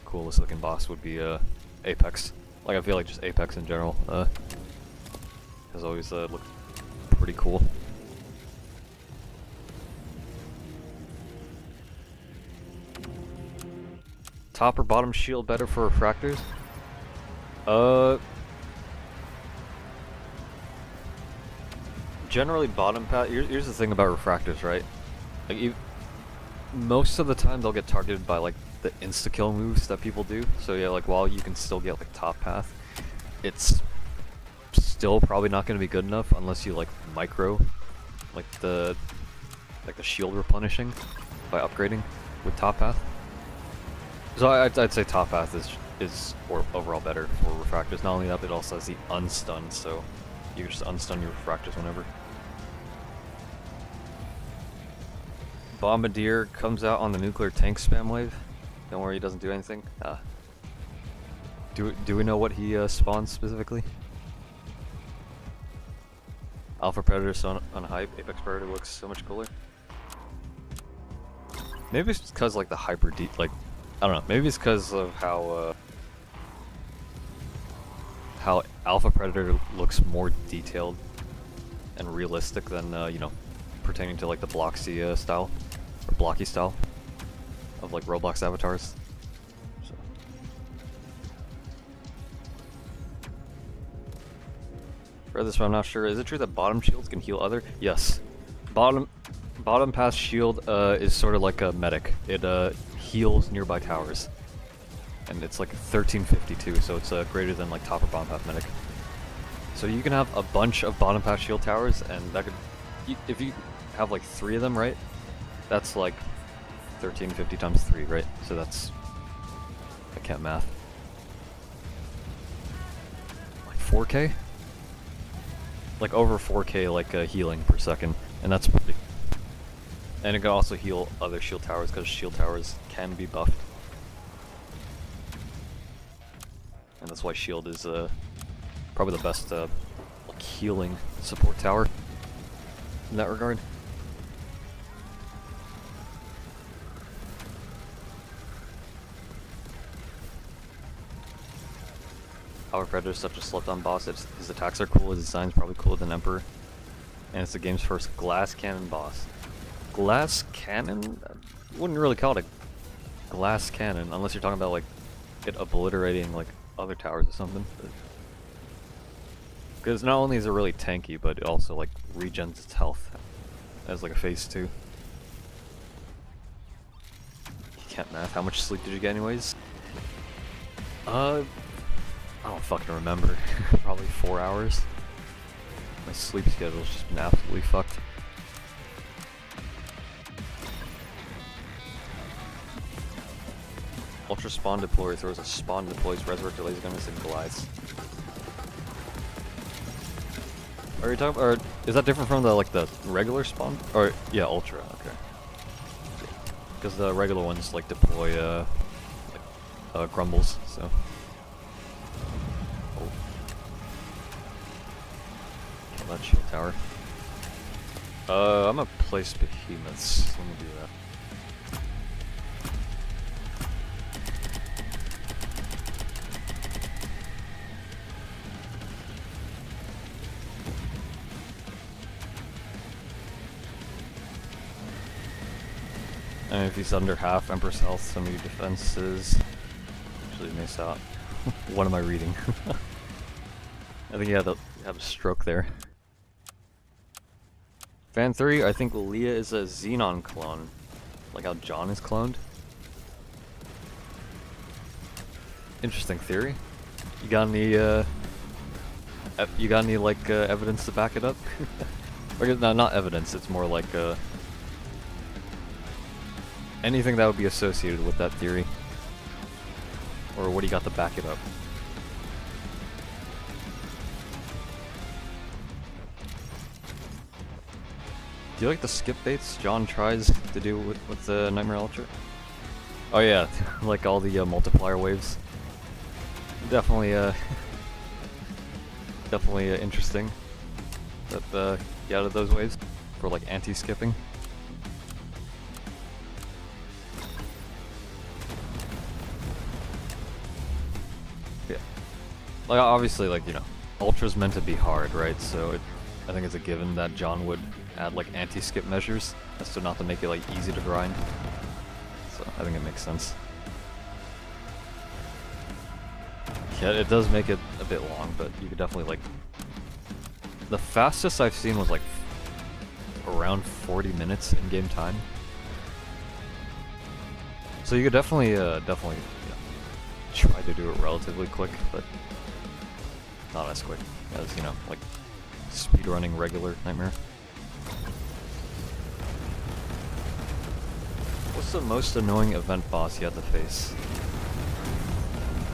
S1: coolest looking boss would be Apex. Like, I feel like just Apex in general has always looked pretty cool. Top or bottom shield better for refractors? Generally bottom path. Here's the thing about refractors, right? Like, most of the time they'll get targeted by like the insta-kill moves that people do. So yeah, like while you can still get like top path, it's still probably not going to be good enough unless you like micro, like the shield replenishing by upgrading with top path. So I'd say top path is is overall better for refractors. Not only that, but it also has the unstun, so you can just unstun your refractors whenever. Bombardier comes out on the nuclear tank spam wave. Don't worry, he doesn't do anything. Do we know what he spawns specifically? Alpha Predator on hype. Apex Predator looks so much cooler. Maybe it's because like the hyper like I don't know. Maybe it's because of how Alpha Predator looks more detailed and realistic than you know, pertaining to like the Bloxy style or blocky style of like Roblox avatars. So. Read this, but I'm not sure. Is it true that bottom shields can heal other? Yes. Bottom pass shield is sort of like a medic. It heals nearby towers, and it's like 1352, so it's greater than like top or bottom path medic. So you can have a bunch of bottom path shield towers, and that could, if you have like 3 of them, right? That's like 1350 times 3, right? So that's, I can't math. Like 4K? Like over 4K like healing per second, and that's pretty. And it can also heal other shield towers because shield towers can be buffed. And that's why shield is probably the best like healing support tower in that regard. Our Predator's such a slept on boss. His attacks are cool, his design's probably cooler than Emperor. And it's the game's first glass cannon boss. Glass cannon? I wouldn't really call it a glass cannon unless you're talking about like it obliterating like other towers or something. Because not only is it really tanky, but it also like regens its health as like a phase 2. You can't math. How much sleep did you get anyways? I don't fucking remember. Probably 4 hours. My sleep schedule's just been absolutely fucked. Ultra spawn deploy throws a spawn deploys resurrector laser gunners and glides. Are you talking? Or is that different from the like the regular spawn? Or yeah, ultra. Okay. Because the regular ones like deploy like grumbles. So. Oh. Kill that shield tower. I'm gonna place behemoths. Let me do that. And if he's under half Emperor's health, some of your defenses actually miss out. What am I reading? I think you have a stroke there. Fan 3, I think Leah is a Xenon clone. Like how John is cloned. Interesting theory. You got any like evidence to back it up? Or no, not evidence, it's more like anything that would be associated with that theory. Or what do you got to back it up? Do you like the skip baits John tries to do with the Nightmare Ultra? Oh yeah, like all the multiplier waves. Definitely, definitely interesting that get out of those waves for like anti-skipping. Yeah, like obviously, like you know, Ultra's meant to be hard, right? So I think it's a given that John would add like anti-skip measures as to not to make it like easy to grind. So I think it makes sense. Yeah, it does make it a bit long, but you could definitely like... The fastest I've seen was like around 40 minutes in game time. So you could definitely, you know, try to do it relatively quick, but not as quick as, you know, like speedrunning regular Nightmare. What's the most annoying event boss you had to face?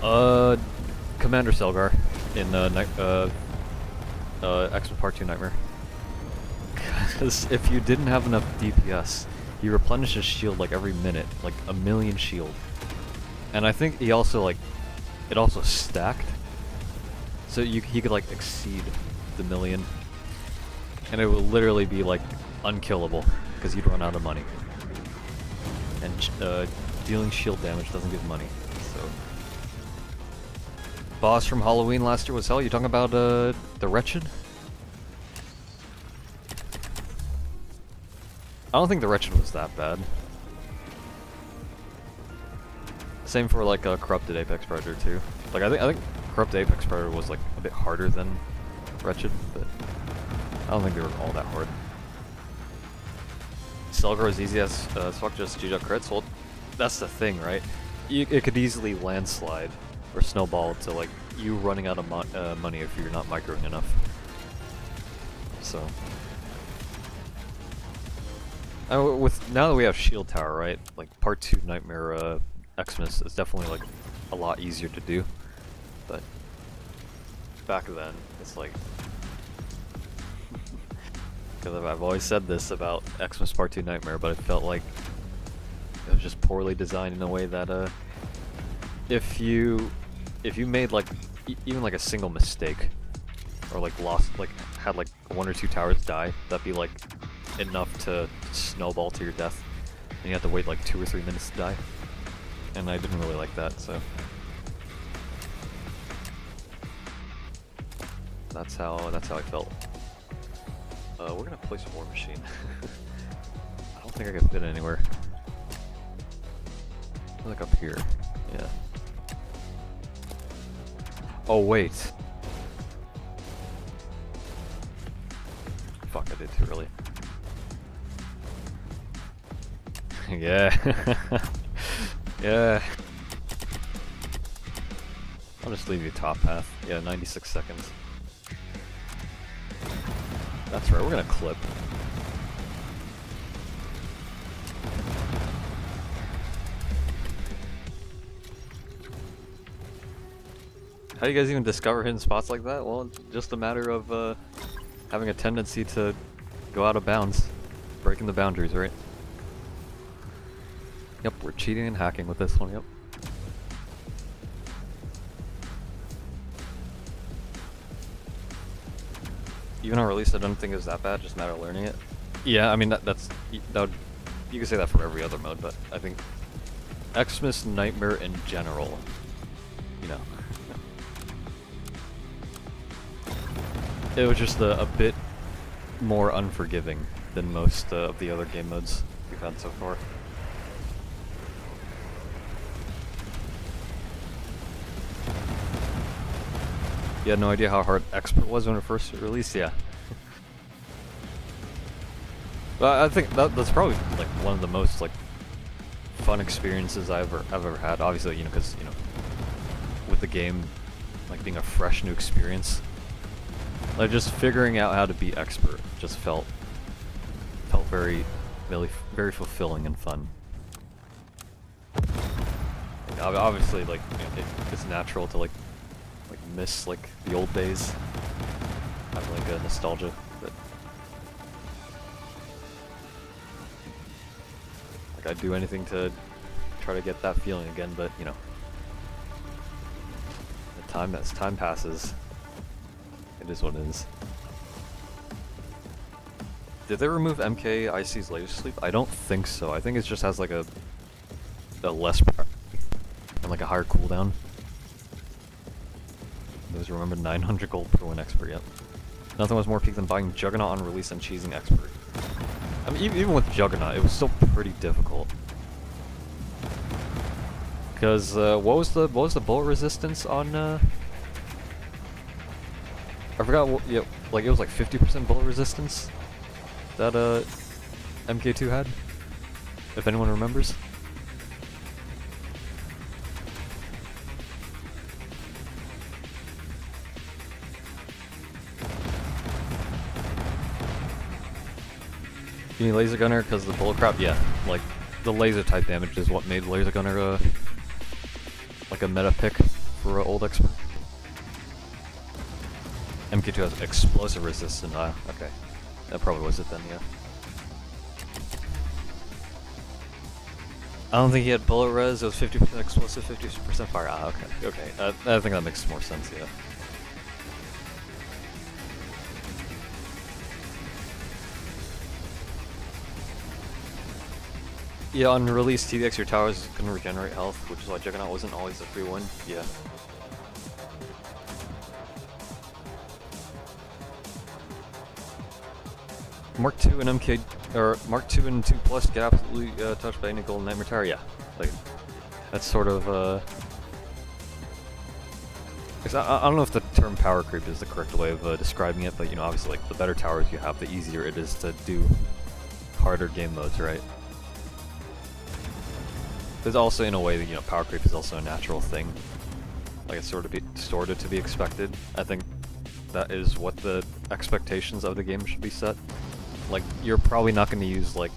S1: Commander Selgar in X-Men Part 2 Nightmare. Because if you didn't have enough DPS, he replenished his shield like every minute, like 1,000,000 shield. And I think he also it also stacked, so he could like exceed the 1,000,000, and it would literally be like unkillable because you'd run out of money. And dealing shield damage doesn't give money. So, boss from Halloween last year was hell. You talking about the Wretched? I don't think the Wretched was that bad. Same for like a Corrupted Apex Predator too. Like I think Corrupted Apex Predator was like a bit harder than Wretched, but I don't think they were all that hard. Selgar is easy as fuck, just GG crits. Well, that's the thing, right? It could easily landslide or snowball to like you running out of money if you're not microing enough. So. Now that we have Shield Tower, right? Like Part 2 Nightmare Xmas is definitely like a lot easier to do. But back then, it's like, because I've always said this about Xmas Part 2 Nightmare, but it felt like it was just poorly designed in a way that if you made like even like a single mistake or like had like 1 or 2 towers die, that'd be like enough to snowball to your death, and you have to wait like 2 or 3 minutes to die, and I didn't really like that, so that's how I felt. We're gonna place a war machine. I don't think I can fit it anywhere. Like up here, yeah. Oh wait. Fuck, I did too early. Yeah. Yeah. I'll just leave you top path. Yeah, 96 seconds. That's right, we're gonna clip. How do you guys even discover hidden spots like that? Well, it's just a matter of having a tendency to go out of bounds. Breaking the boundaries, right? Yep, we're cheating and hacking with this one, yep. Even on release, I don't think it was that bad, just a matter of learning it. Yeah, I mean, you can say that for every other mode, but I think Xmas Nightmare in general, you know. It was just a bit more unforgiving than most of the other game modes we've had so far. You had no idea how hard Expert was when it first released? Yeah. But I think that's probably like one of the most like fun experiences I've ever had. Obviously, you know, because you know, with the game like being a fresh new experience, like just figuring out how to be Expert just felt very fulfilling and fun. Like, obviously, like you know, it's natural to like miss like the old days, have like a nostalgia, but like I'd do anything to try to get that feeling again, but you know, as time passes, it is what it is. Did they remove MKIC's laser sleep? I don't think so. I think it just has like a less priority and like a higher cooldown. Those remember 900 gold per win Expert, yep. Nothing was more peak than buying Juggernaut on release and cheesing Expert. I mean, even with Juggernaut, it was still pretty difficult. Because what was the bullet resistance on? I forgot. What, yeah, like it was like 50% bullet resistance that MK2 had. If anyone remembers. You mean laser gunner because the bullet crap? Yeah, like the laser type damage is what made laser gunner like a meta pick for old expert. MK2 has explosive resistance. Ah, okay. That probably was it then, yeah. I don't think he had bullet res, it was 50% explosive, 50% fire. Ah, okay, okay. I think that makes more sense, yeah. Yeah, on release TVX, your tower is gonna regenerate health, which is why Juggernaut wasn't always a free win. Yeah. Mark II and MK, or Mark II and 2 Plus get absolutely touched by any Golden Nightmare Tower. Yeah, like that's sort of. I don't know if the term power creep is the correct way of describing it, but you know, obviously, like the better towers you have, the easier it is to do harder game modes, right? There's also, in a way, that you know, power creep is also a natural thing. Like it's sort of to be expected. I think that is what the expectations of the game should be set. Like, you're probably not going to use, like,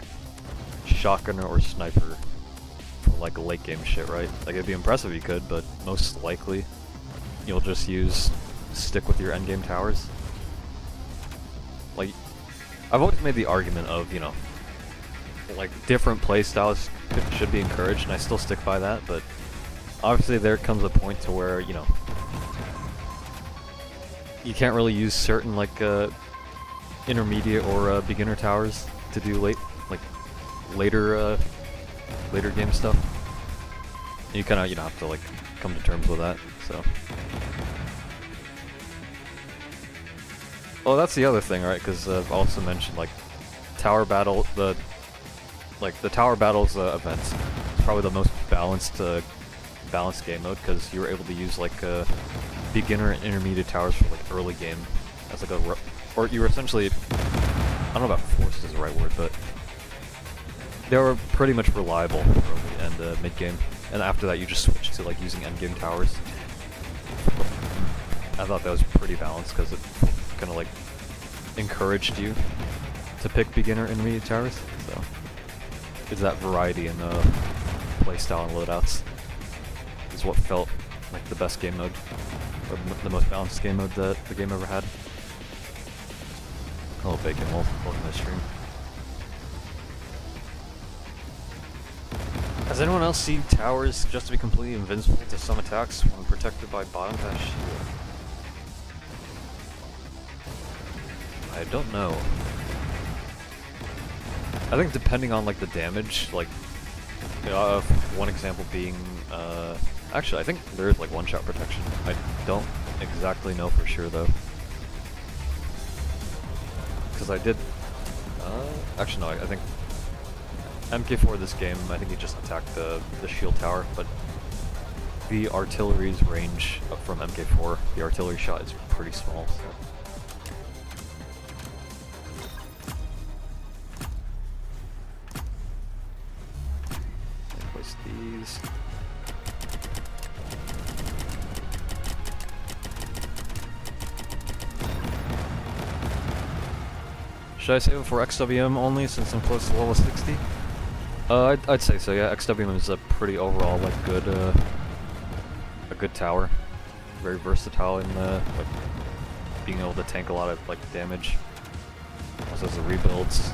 S1: shotgun or sniper for, like, late game shit, right? Like, it'd be impressive if you could, but most likely, you'll just stick with your endgame towers. Like, I've always made the argument of, you know, like, different playstyles should be encouraged, and I still stick by that, but obviously there comes a point to where, you know, you can't really use certain, like, intermediate or beginner towers to do later game stuff. And you kind of have to like come to terms with that. So, well, that's the other thing, right? Because I've also mentioned like tower battle, the tower battles events. It's probably the most balanced game mode because you were able to use like beginner and intermediate towers for like early game as like a. Or you were essentially, I don't know about forced is the right word, but they were pretty much reliable early and mid-game. And after that you just switched to like using endgame towers. I thought that was pretty balanced because it kind of like encouraged you to pick beginner and intermediate towers. So it's that variety in playstyle and loadouts is what felt like the best game mode, or the most balanced game mode that the game ever had. Hello Bacon, welcome to the stream. Has anyone else seen towers just to be completely invincible to some attacks when protected by bottom pass shield? I don't know. I think depending on like the damage, like one example being actually I think there is like one-shot protection. I don't exactly know for sure though. Because I did, actually no, I think MK4 this game, I think he just attacked the shield tower, but the artillery's range from MK4, the artillery shot is pretty small, so. Place these. Should I save it for XWM only since I'm close to level 60? I'd say so, yeah. XWM is a pretty overall, like, a good tower. Very versatile in, like, being able to tank a lot of, like, damage. Also has the rebuilds.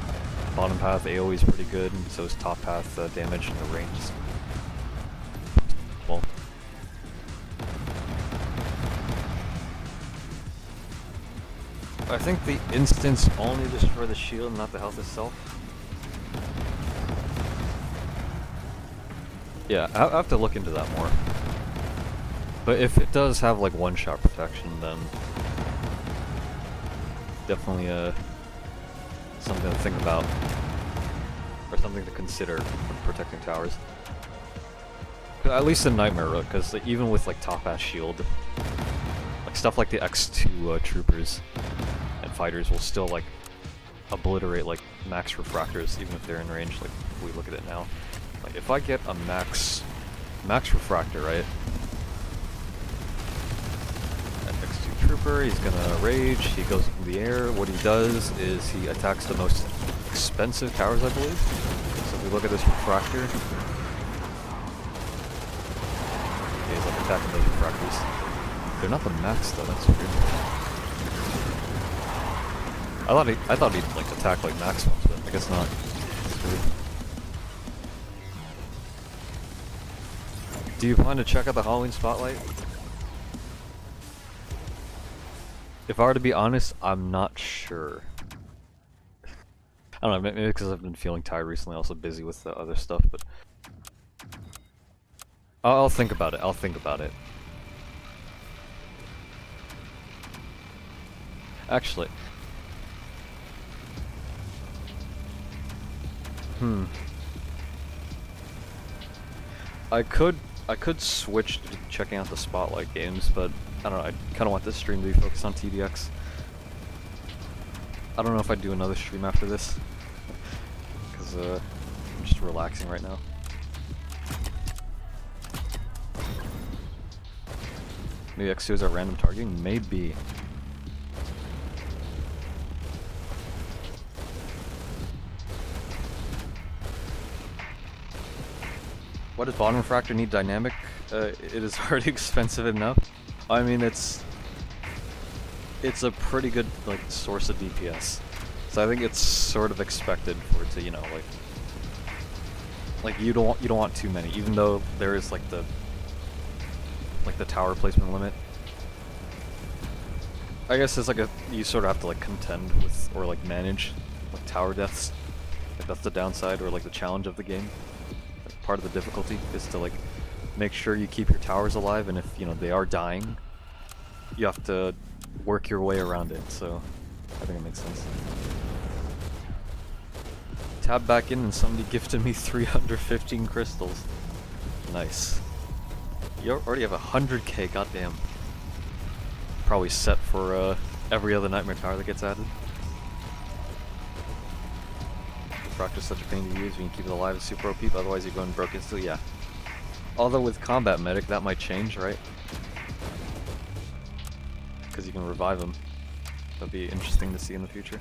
S1: Bottom path AoE is pretty good, and so is top path damage and the range. Well. I think the instants only destroy the shield, not the health itself. Yeah, I have to look into that more. But if it does have like one-shot protection, then definitely something to think about, or something to consider when protecting towers. At least in Nightmare Road, because like, even with like top-ass shield, like stuff like the X2 troopers and fighters will still like obliterate like max refractors even if they're in range. Like if we look at it now, like if I get a max refractor, right? That X2 trooper, he's gonna rage. He goes up in the air. What he does is he attacks the most expensive towers, I believe. So if we look at this refractor, he's like attacking those refractors. They're not the max though, that's weird. I thought he'd like attack like max ones, but I guess not. That's weird. Do you plan to check out the Halloween Spotlight? If I were to be honest, I'm not sure. I don't know, maybe because I've been feeling tired recently, also busy with the other stuff, but... I'll think about it, I'll think about it. Actually... I could switch to checking out the Spotlight games, but I don't know, I kind of want this stream to be focused on TDX. I don't know if I'd do another stream after this, because I'm just relaxing right now. Maybe X2 is our random targeting? Maybe. Why does bottom refractor need dynamic? It is already expensive enough. I mean, it's a pretty good like source of DPS, so I think it's sort of expected for it to, you know, like you don't want too many, even though there is like the tower placement limit. I guess it's like you sort of have to like contend with or like manage like tower deaths. Like that's the downside or like the challenge of the game. Like part of the difficulty is to like make sure you keep your towers alive, and if you know they are dying, you have to work your way around it. So I think it makes sense. Tab back in and somebody gifted me 315 crystals. Nice. You already have 100k, goddamn. Probably set for every other Nightmare Tower that gets added. Refractor's such a pain to use when you keep it alive, it's super OP, but otherwise you're going broke instantly, yeah. Although with Combat Medic that might change, right? Because you can revive them. That'd be interesting to see in the future.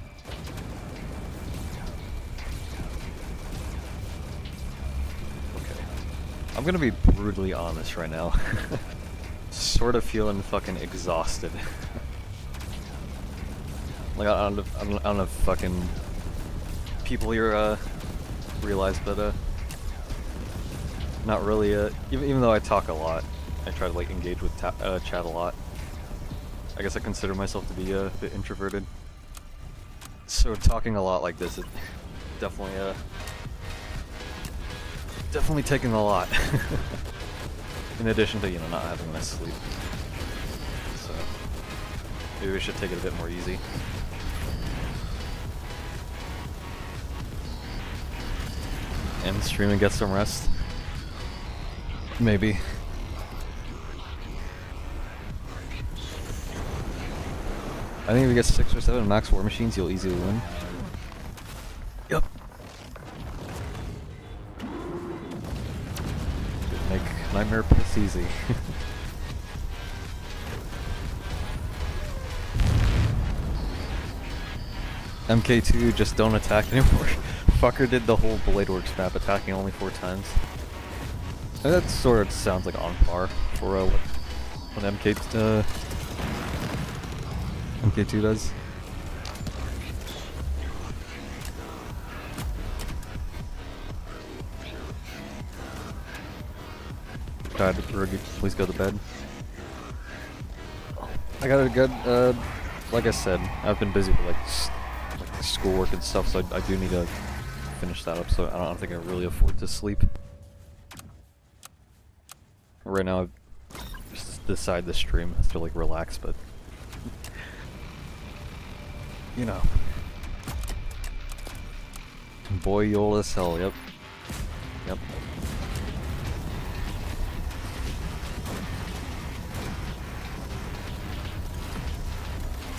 S1: Okay. I'm gonna be brutally honest right now. Sort of feeling fucking exhausted. Like I don't know if fucking people here realize, but not really. Even though I talk a lot, I try to like engage with chat a lot. I guess I consider myself to be a bit introverted. So talking a lot like this is definitely definitely taking a lot. In addition to, you know, not having enough sleep. So maybe we should take it a bit more easy. And stream and get some rest. Maybe. I think if you get 6 or 7 max war machines, you'll easily win. Yep. Make Nightmare piss easy. MK2, just don't attack anymore. Fucker did the whole Blade Works map, attacking only 4 times. And that sort of sounds like on par for what MK2 does. God, please go to bed. I got a good, like I said, I've been busy with like schoolwork and stuff, so I do need to finish that up, so I don't think I really afford to sleep. Right now, I've just decided to stream to like relax, but you know. Boy, as hell, yep. Yep.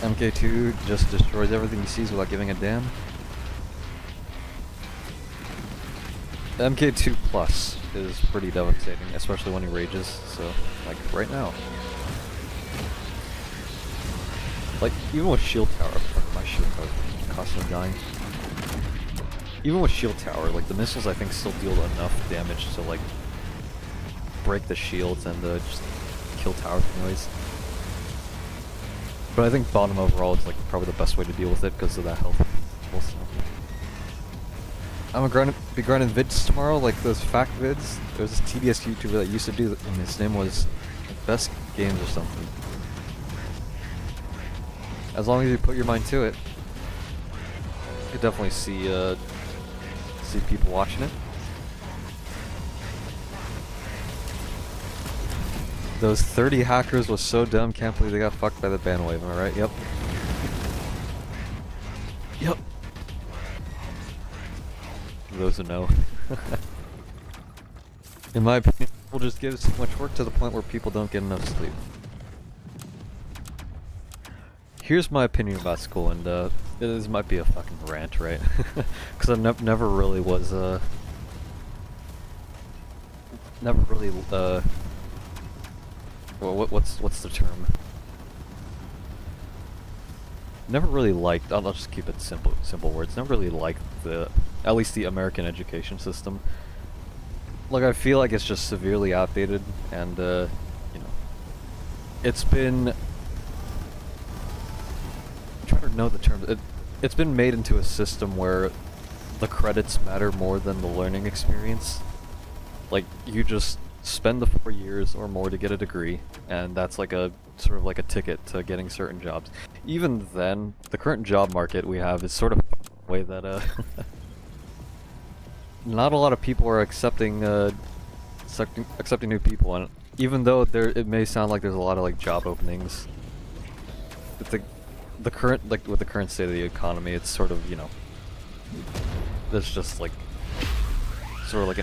S1: MK2 just destroys everything he sees without giving a damn. MK2 Plus is pretty devastating, especially when he rages, so, like, right now. Like, even with Shield Tower, my Shield Tower constantly dying. Even with Shield Tower, like, the missiles I think still deal enough damage to, like, break the shields and just kill towers anyways. But I think bottom overall is like probably the best way to deal with it because of that health. I'm gonna be grinding vids tomorrow, like those fact vids. There was this TBS YouTuber that used to do that, and his name was Best Games or something. As long as you put your mind to it, you could definitely see people watching it. Those 30 hackers was so dumb, can't believe they got fucked by the bandwave, am I right? Yep. Yep. Those who know. In my opinion, people just give so much work to the point where people don't get enough sleep. Here's my opinion about school, and this might be a fucking rant, right? Because I never really was, never really, well, what's the term? Never really liked, I'll just keep it simple words, never really liked at least the American education system. Like, I feel like it's just severely outdated, and, you know, it's been, I'm trying to know the terms, it's been made into a system where the credits matter more than the learning experience. Like, you just spend the 4 years or more to get a degree, and that's like a sort of like a ticket to getting certain jobs. Even then, the current job market we have is sort of a way that not a lot of people are accepting new people, and even though it may sound like there's a lot of like job openings, the current, like with the current state of the economy, it's sort of, you know, there's just like sort of like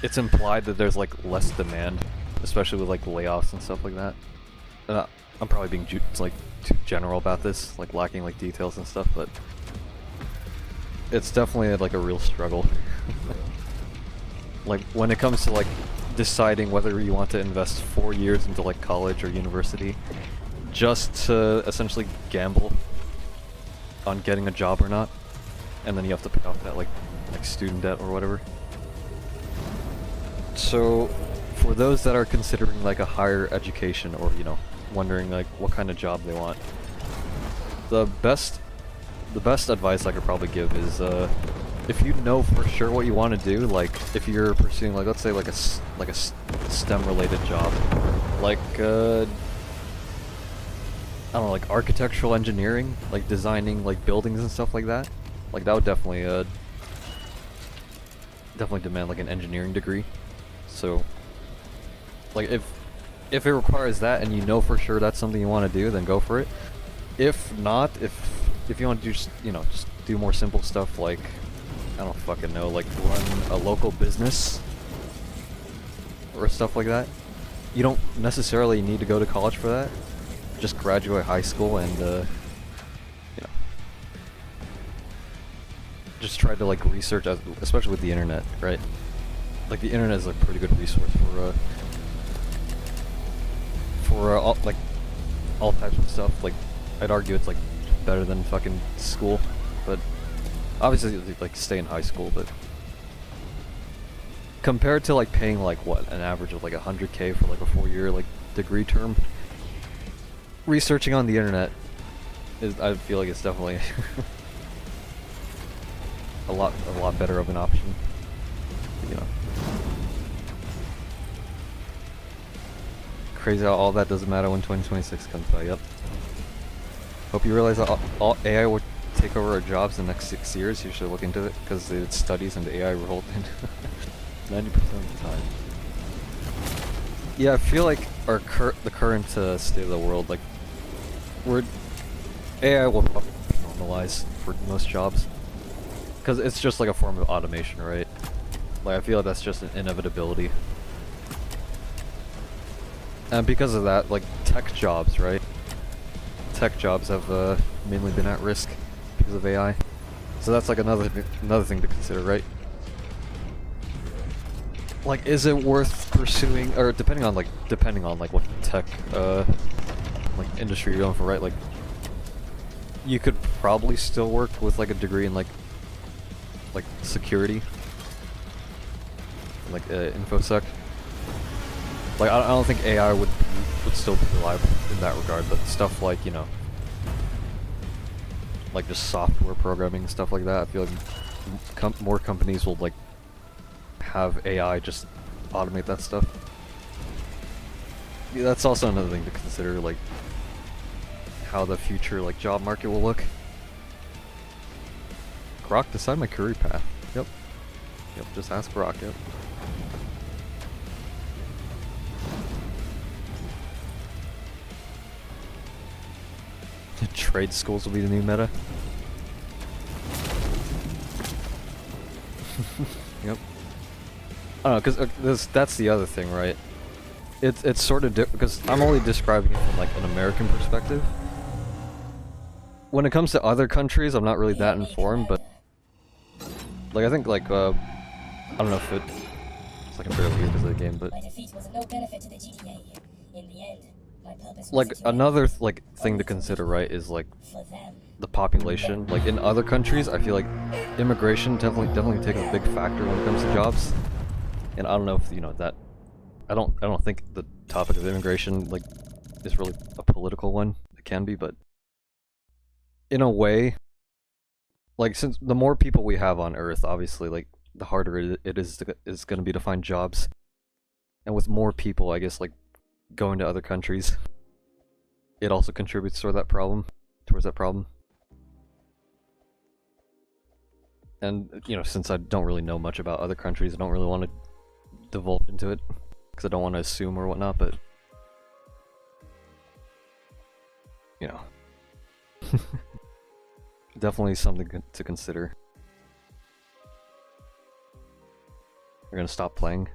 S1: it's implied that there's like less demand, especially with like layoffs and stuff like that. I'm probably being like too general about this, like lacking like details and stuff, but it's definitely like a real struggle. Like when it comes to like deciding whether you want to invest 4 years into like college or university, just to essentially gamble on getting a job or not, and then you have to pay off that like student debt or whatever. So, for those that are considering like a higher education, or you know, wondering like what kind of job they want, the best advice I could probably give is if you know for sure what you want to do, like if you're pursuing like, let's say like a STEM related job, like I don't know, like architectural engineering, like designing like buildings and stuff like that, like that would definitely demand like an engineering degree. So, like, if it requires that and you know for sure that's something you want to do, then go for it. If not, if you want to do just, you know, just do more simple stuff like, I don't fucking know, like run a local business or stuff like that, you don't necessarily need to go to college for that. Just graduate high school and, you know, just try to like research, especially with the internet, right? Like the internet is a pretty good resource for all types of stuff. Like, I'd argue it's like better than fucking school, but obviously like stay in high school. But compared to like paying like what, an average of like $100K for like a 4-year like degree term, researching on the internet is, I feel like it's definitely a lot better of an option, you know. Crazy how all that doesn't matter when 2026 comes by. Yep. Hope you realize that all AI will take over our jobs in the next 6 years. You should look into it, because it studies into AI result in 90% of the time. Yeah, I feel like the current state of the world, like AI will probably normalize for most jobs, because it's just like a form of automation, right? Like, I feel like that's just an inevitability. And because of that, like, tech jobs, right? Tech jobs have mainly been at risk because of AI. So that's like another thing to consider, right? Like, is it worth pursuing, or depending on like what tech like industry you're going for, right? Like, you could probably still work with like a degree in like security, like infosec. Like I don't think AI would still be reliable in that regard, but stuff like, you know, like just software programming and stuff like that, I feel like more companies will like have AI just automate that stuff. Yeah, that's also another thing to consider, like how the future like job market will look. Grok, decide my career path. Yep. Yep, just ask Grok, yep. Trade schools will be the new meta. Yep. I don't know, because that's the other thing, right? It's sort of because I'm only describing it from like an American perspective. When it comes to other countries, I'm not really that informed, but like I think like I don't know if it's like I'm barely here because of the game, but like another like thing to consider, right, is like the population. Like in other countries, I feel like immigration definitely take a big factor when it comes to jobs. And I don't know if you know that. I don't think the topic of immigration like is really a political one. It can be, but in a way, like since the more people we have on Earth, obviously, like the harder it is going to be to find jobs. And with more people, I guess, like going to other countries, it also contributes towards that problem. And you know, since I don't really know much about other countries, I don't really want to divulge into it because I don't want to assume or whatnot. But you know, definitely something to consider. You're gonna stop playing?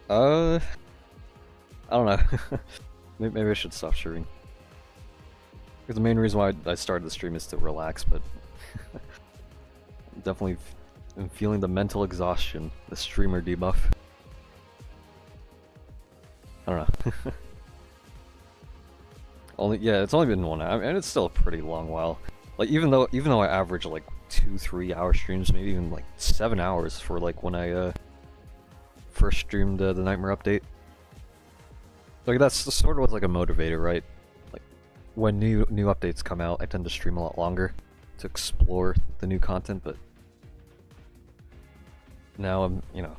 S1: I don't know. Maybe I should stop streaming. Because the main reason why I started the stream is to relax, but definitely am feeling the mental exhaustion, the streamer debuff. I don't know. It's only been 1 hour, and it's still a pretty long while. Like even though I average like 2-3 hour streams, maybe even like 7 hours for like when I first streamed the Nightmare update. Like that's sort of what's like a motivator, right? Like when new updates come out, I tend to stream a lot longer to explore the new content, but now I'm, you know.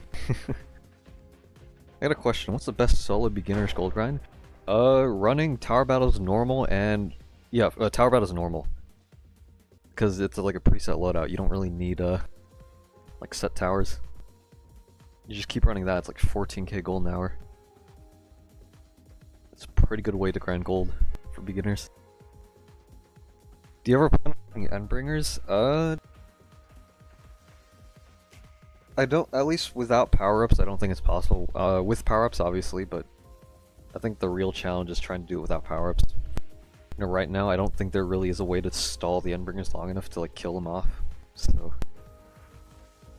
S1: I got a question. What's the best solo beginner's gold grind? Running Tower Battles normal and yeah, Tower Battles normal. Because it's like a preset loadout. You don't really need like set towers. You just keep running that. It's like 14k gold an hour. It's a pretty good way to grind gold for beginners. Do you ever plan on playing Endbringers? I don't, at least without power-ups, I don't think it's possible. With power-ups, obviously, but I think the real challenge is trying to do it without power-ups. You know, right now, I don't think there really is a way to stall the Endbringers long enough to, like, kill them off. So,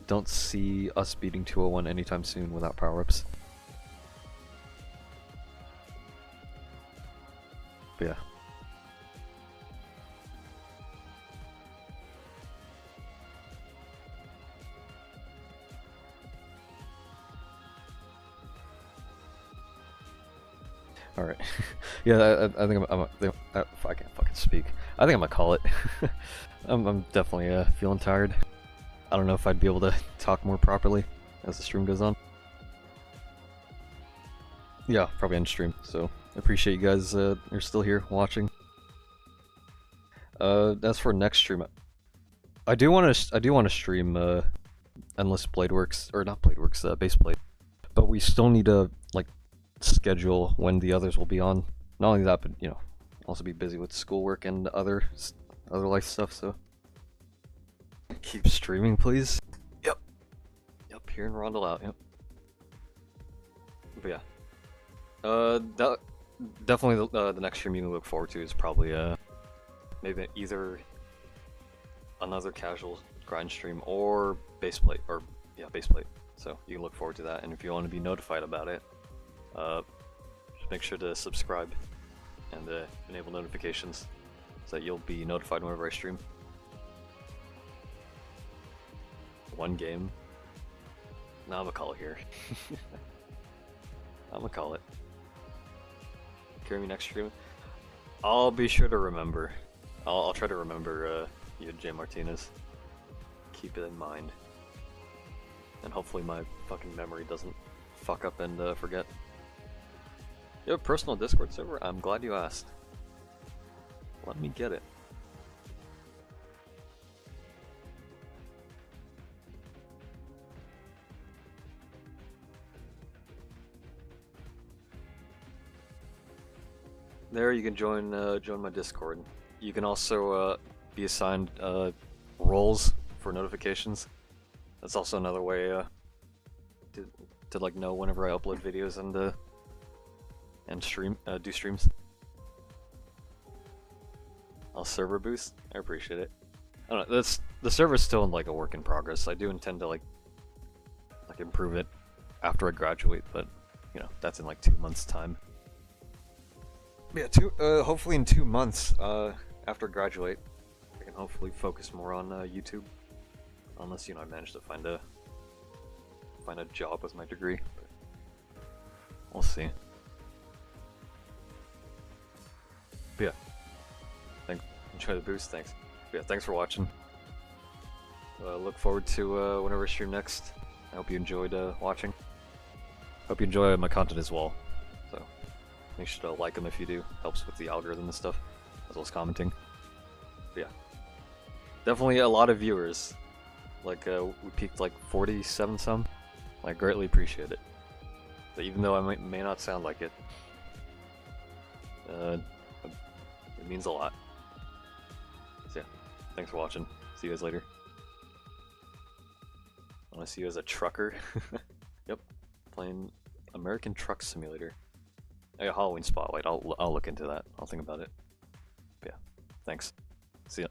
S1: don't see us beating 201 anytime soon without power-ups. But yeah. Alright. Yeah, I think if I can't fucking speak. I think I'm gonna call it. I'm definitely feeling tired. I don't know if I'd be able to talk more properly as the stream goes on. Yeah, probably end stream, so I appreciate you guys are still here watching. As for next stream, I do want to stream Endless Bladeworks, or not Bladeworks, Baseplate. But we still need to like schedule when the others will be on. Not only that, but you know, also be busy with schoolwork and other life stuff. So keep streaming, please. Yep, here in Rondelau. Yep. But yeah, definitely the next stream you can look forward to is probably maybe either another casual grind stream or baseplate, or yeah, baseplate. So you can look forward to that, and if you want to be notified about it, just make sure to subscribe and enable notifications so that you'll be notified whenever I stream. One game. Now I'm gonna call it here. I'm gonna call it. Carry me next stream. I'll be sure to remember. I'll try to remember you, Jay Martinez. Keep it in mind. And hopefully my fucking memory doesn't fuck up and forget. You have a personal Discord server? I'm glad you asked. Let me get it. There, you can join my Discord. You can also be assigned roles for notifications. That's also another way to like know whenever I upload videos and stream do streams. I'll server boost. I appreciate it. I don't know. The server's still in like a work in progress. I do intend to like improve it after I graduate, but you know that's in like 2 months' time. Yeah, hopefully in 2 months after I graduate, I can hopefully focus more on YouTube. Unless I manage to find a job with my degree. But we'll see. But yeah, enjoy the boost. Thanks. But yeah, thanks for watching. Look forward to whenever I stream next. I hope you enjoyed watching. Hope you enjoy my content as well. So make sure to like them if you do. Helps with the algorithm and stuff, as well as commenting. But yeah, definitely a lot of viewers. Like we peaked like 47 some. I greatly appreciate it. But even though I may not sound like it, it means a lot. So yeah, thanks for watching. See you guys later. I want to see you as a trucker. Yep, playing American Truck Simulator. I got Halloween Spotlight. I'll look into that. I'll think about it. But yeah, thanks. See ya.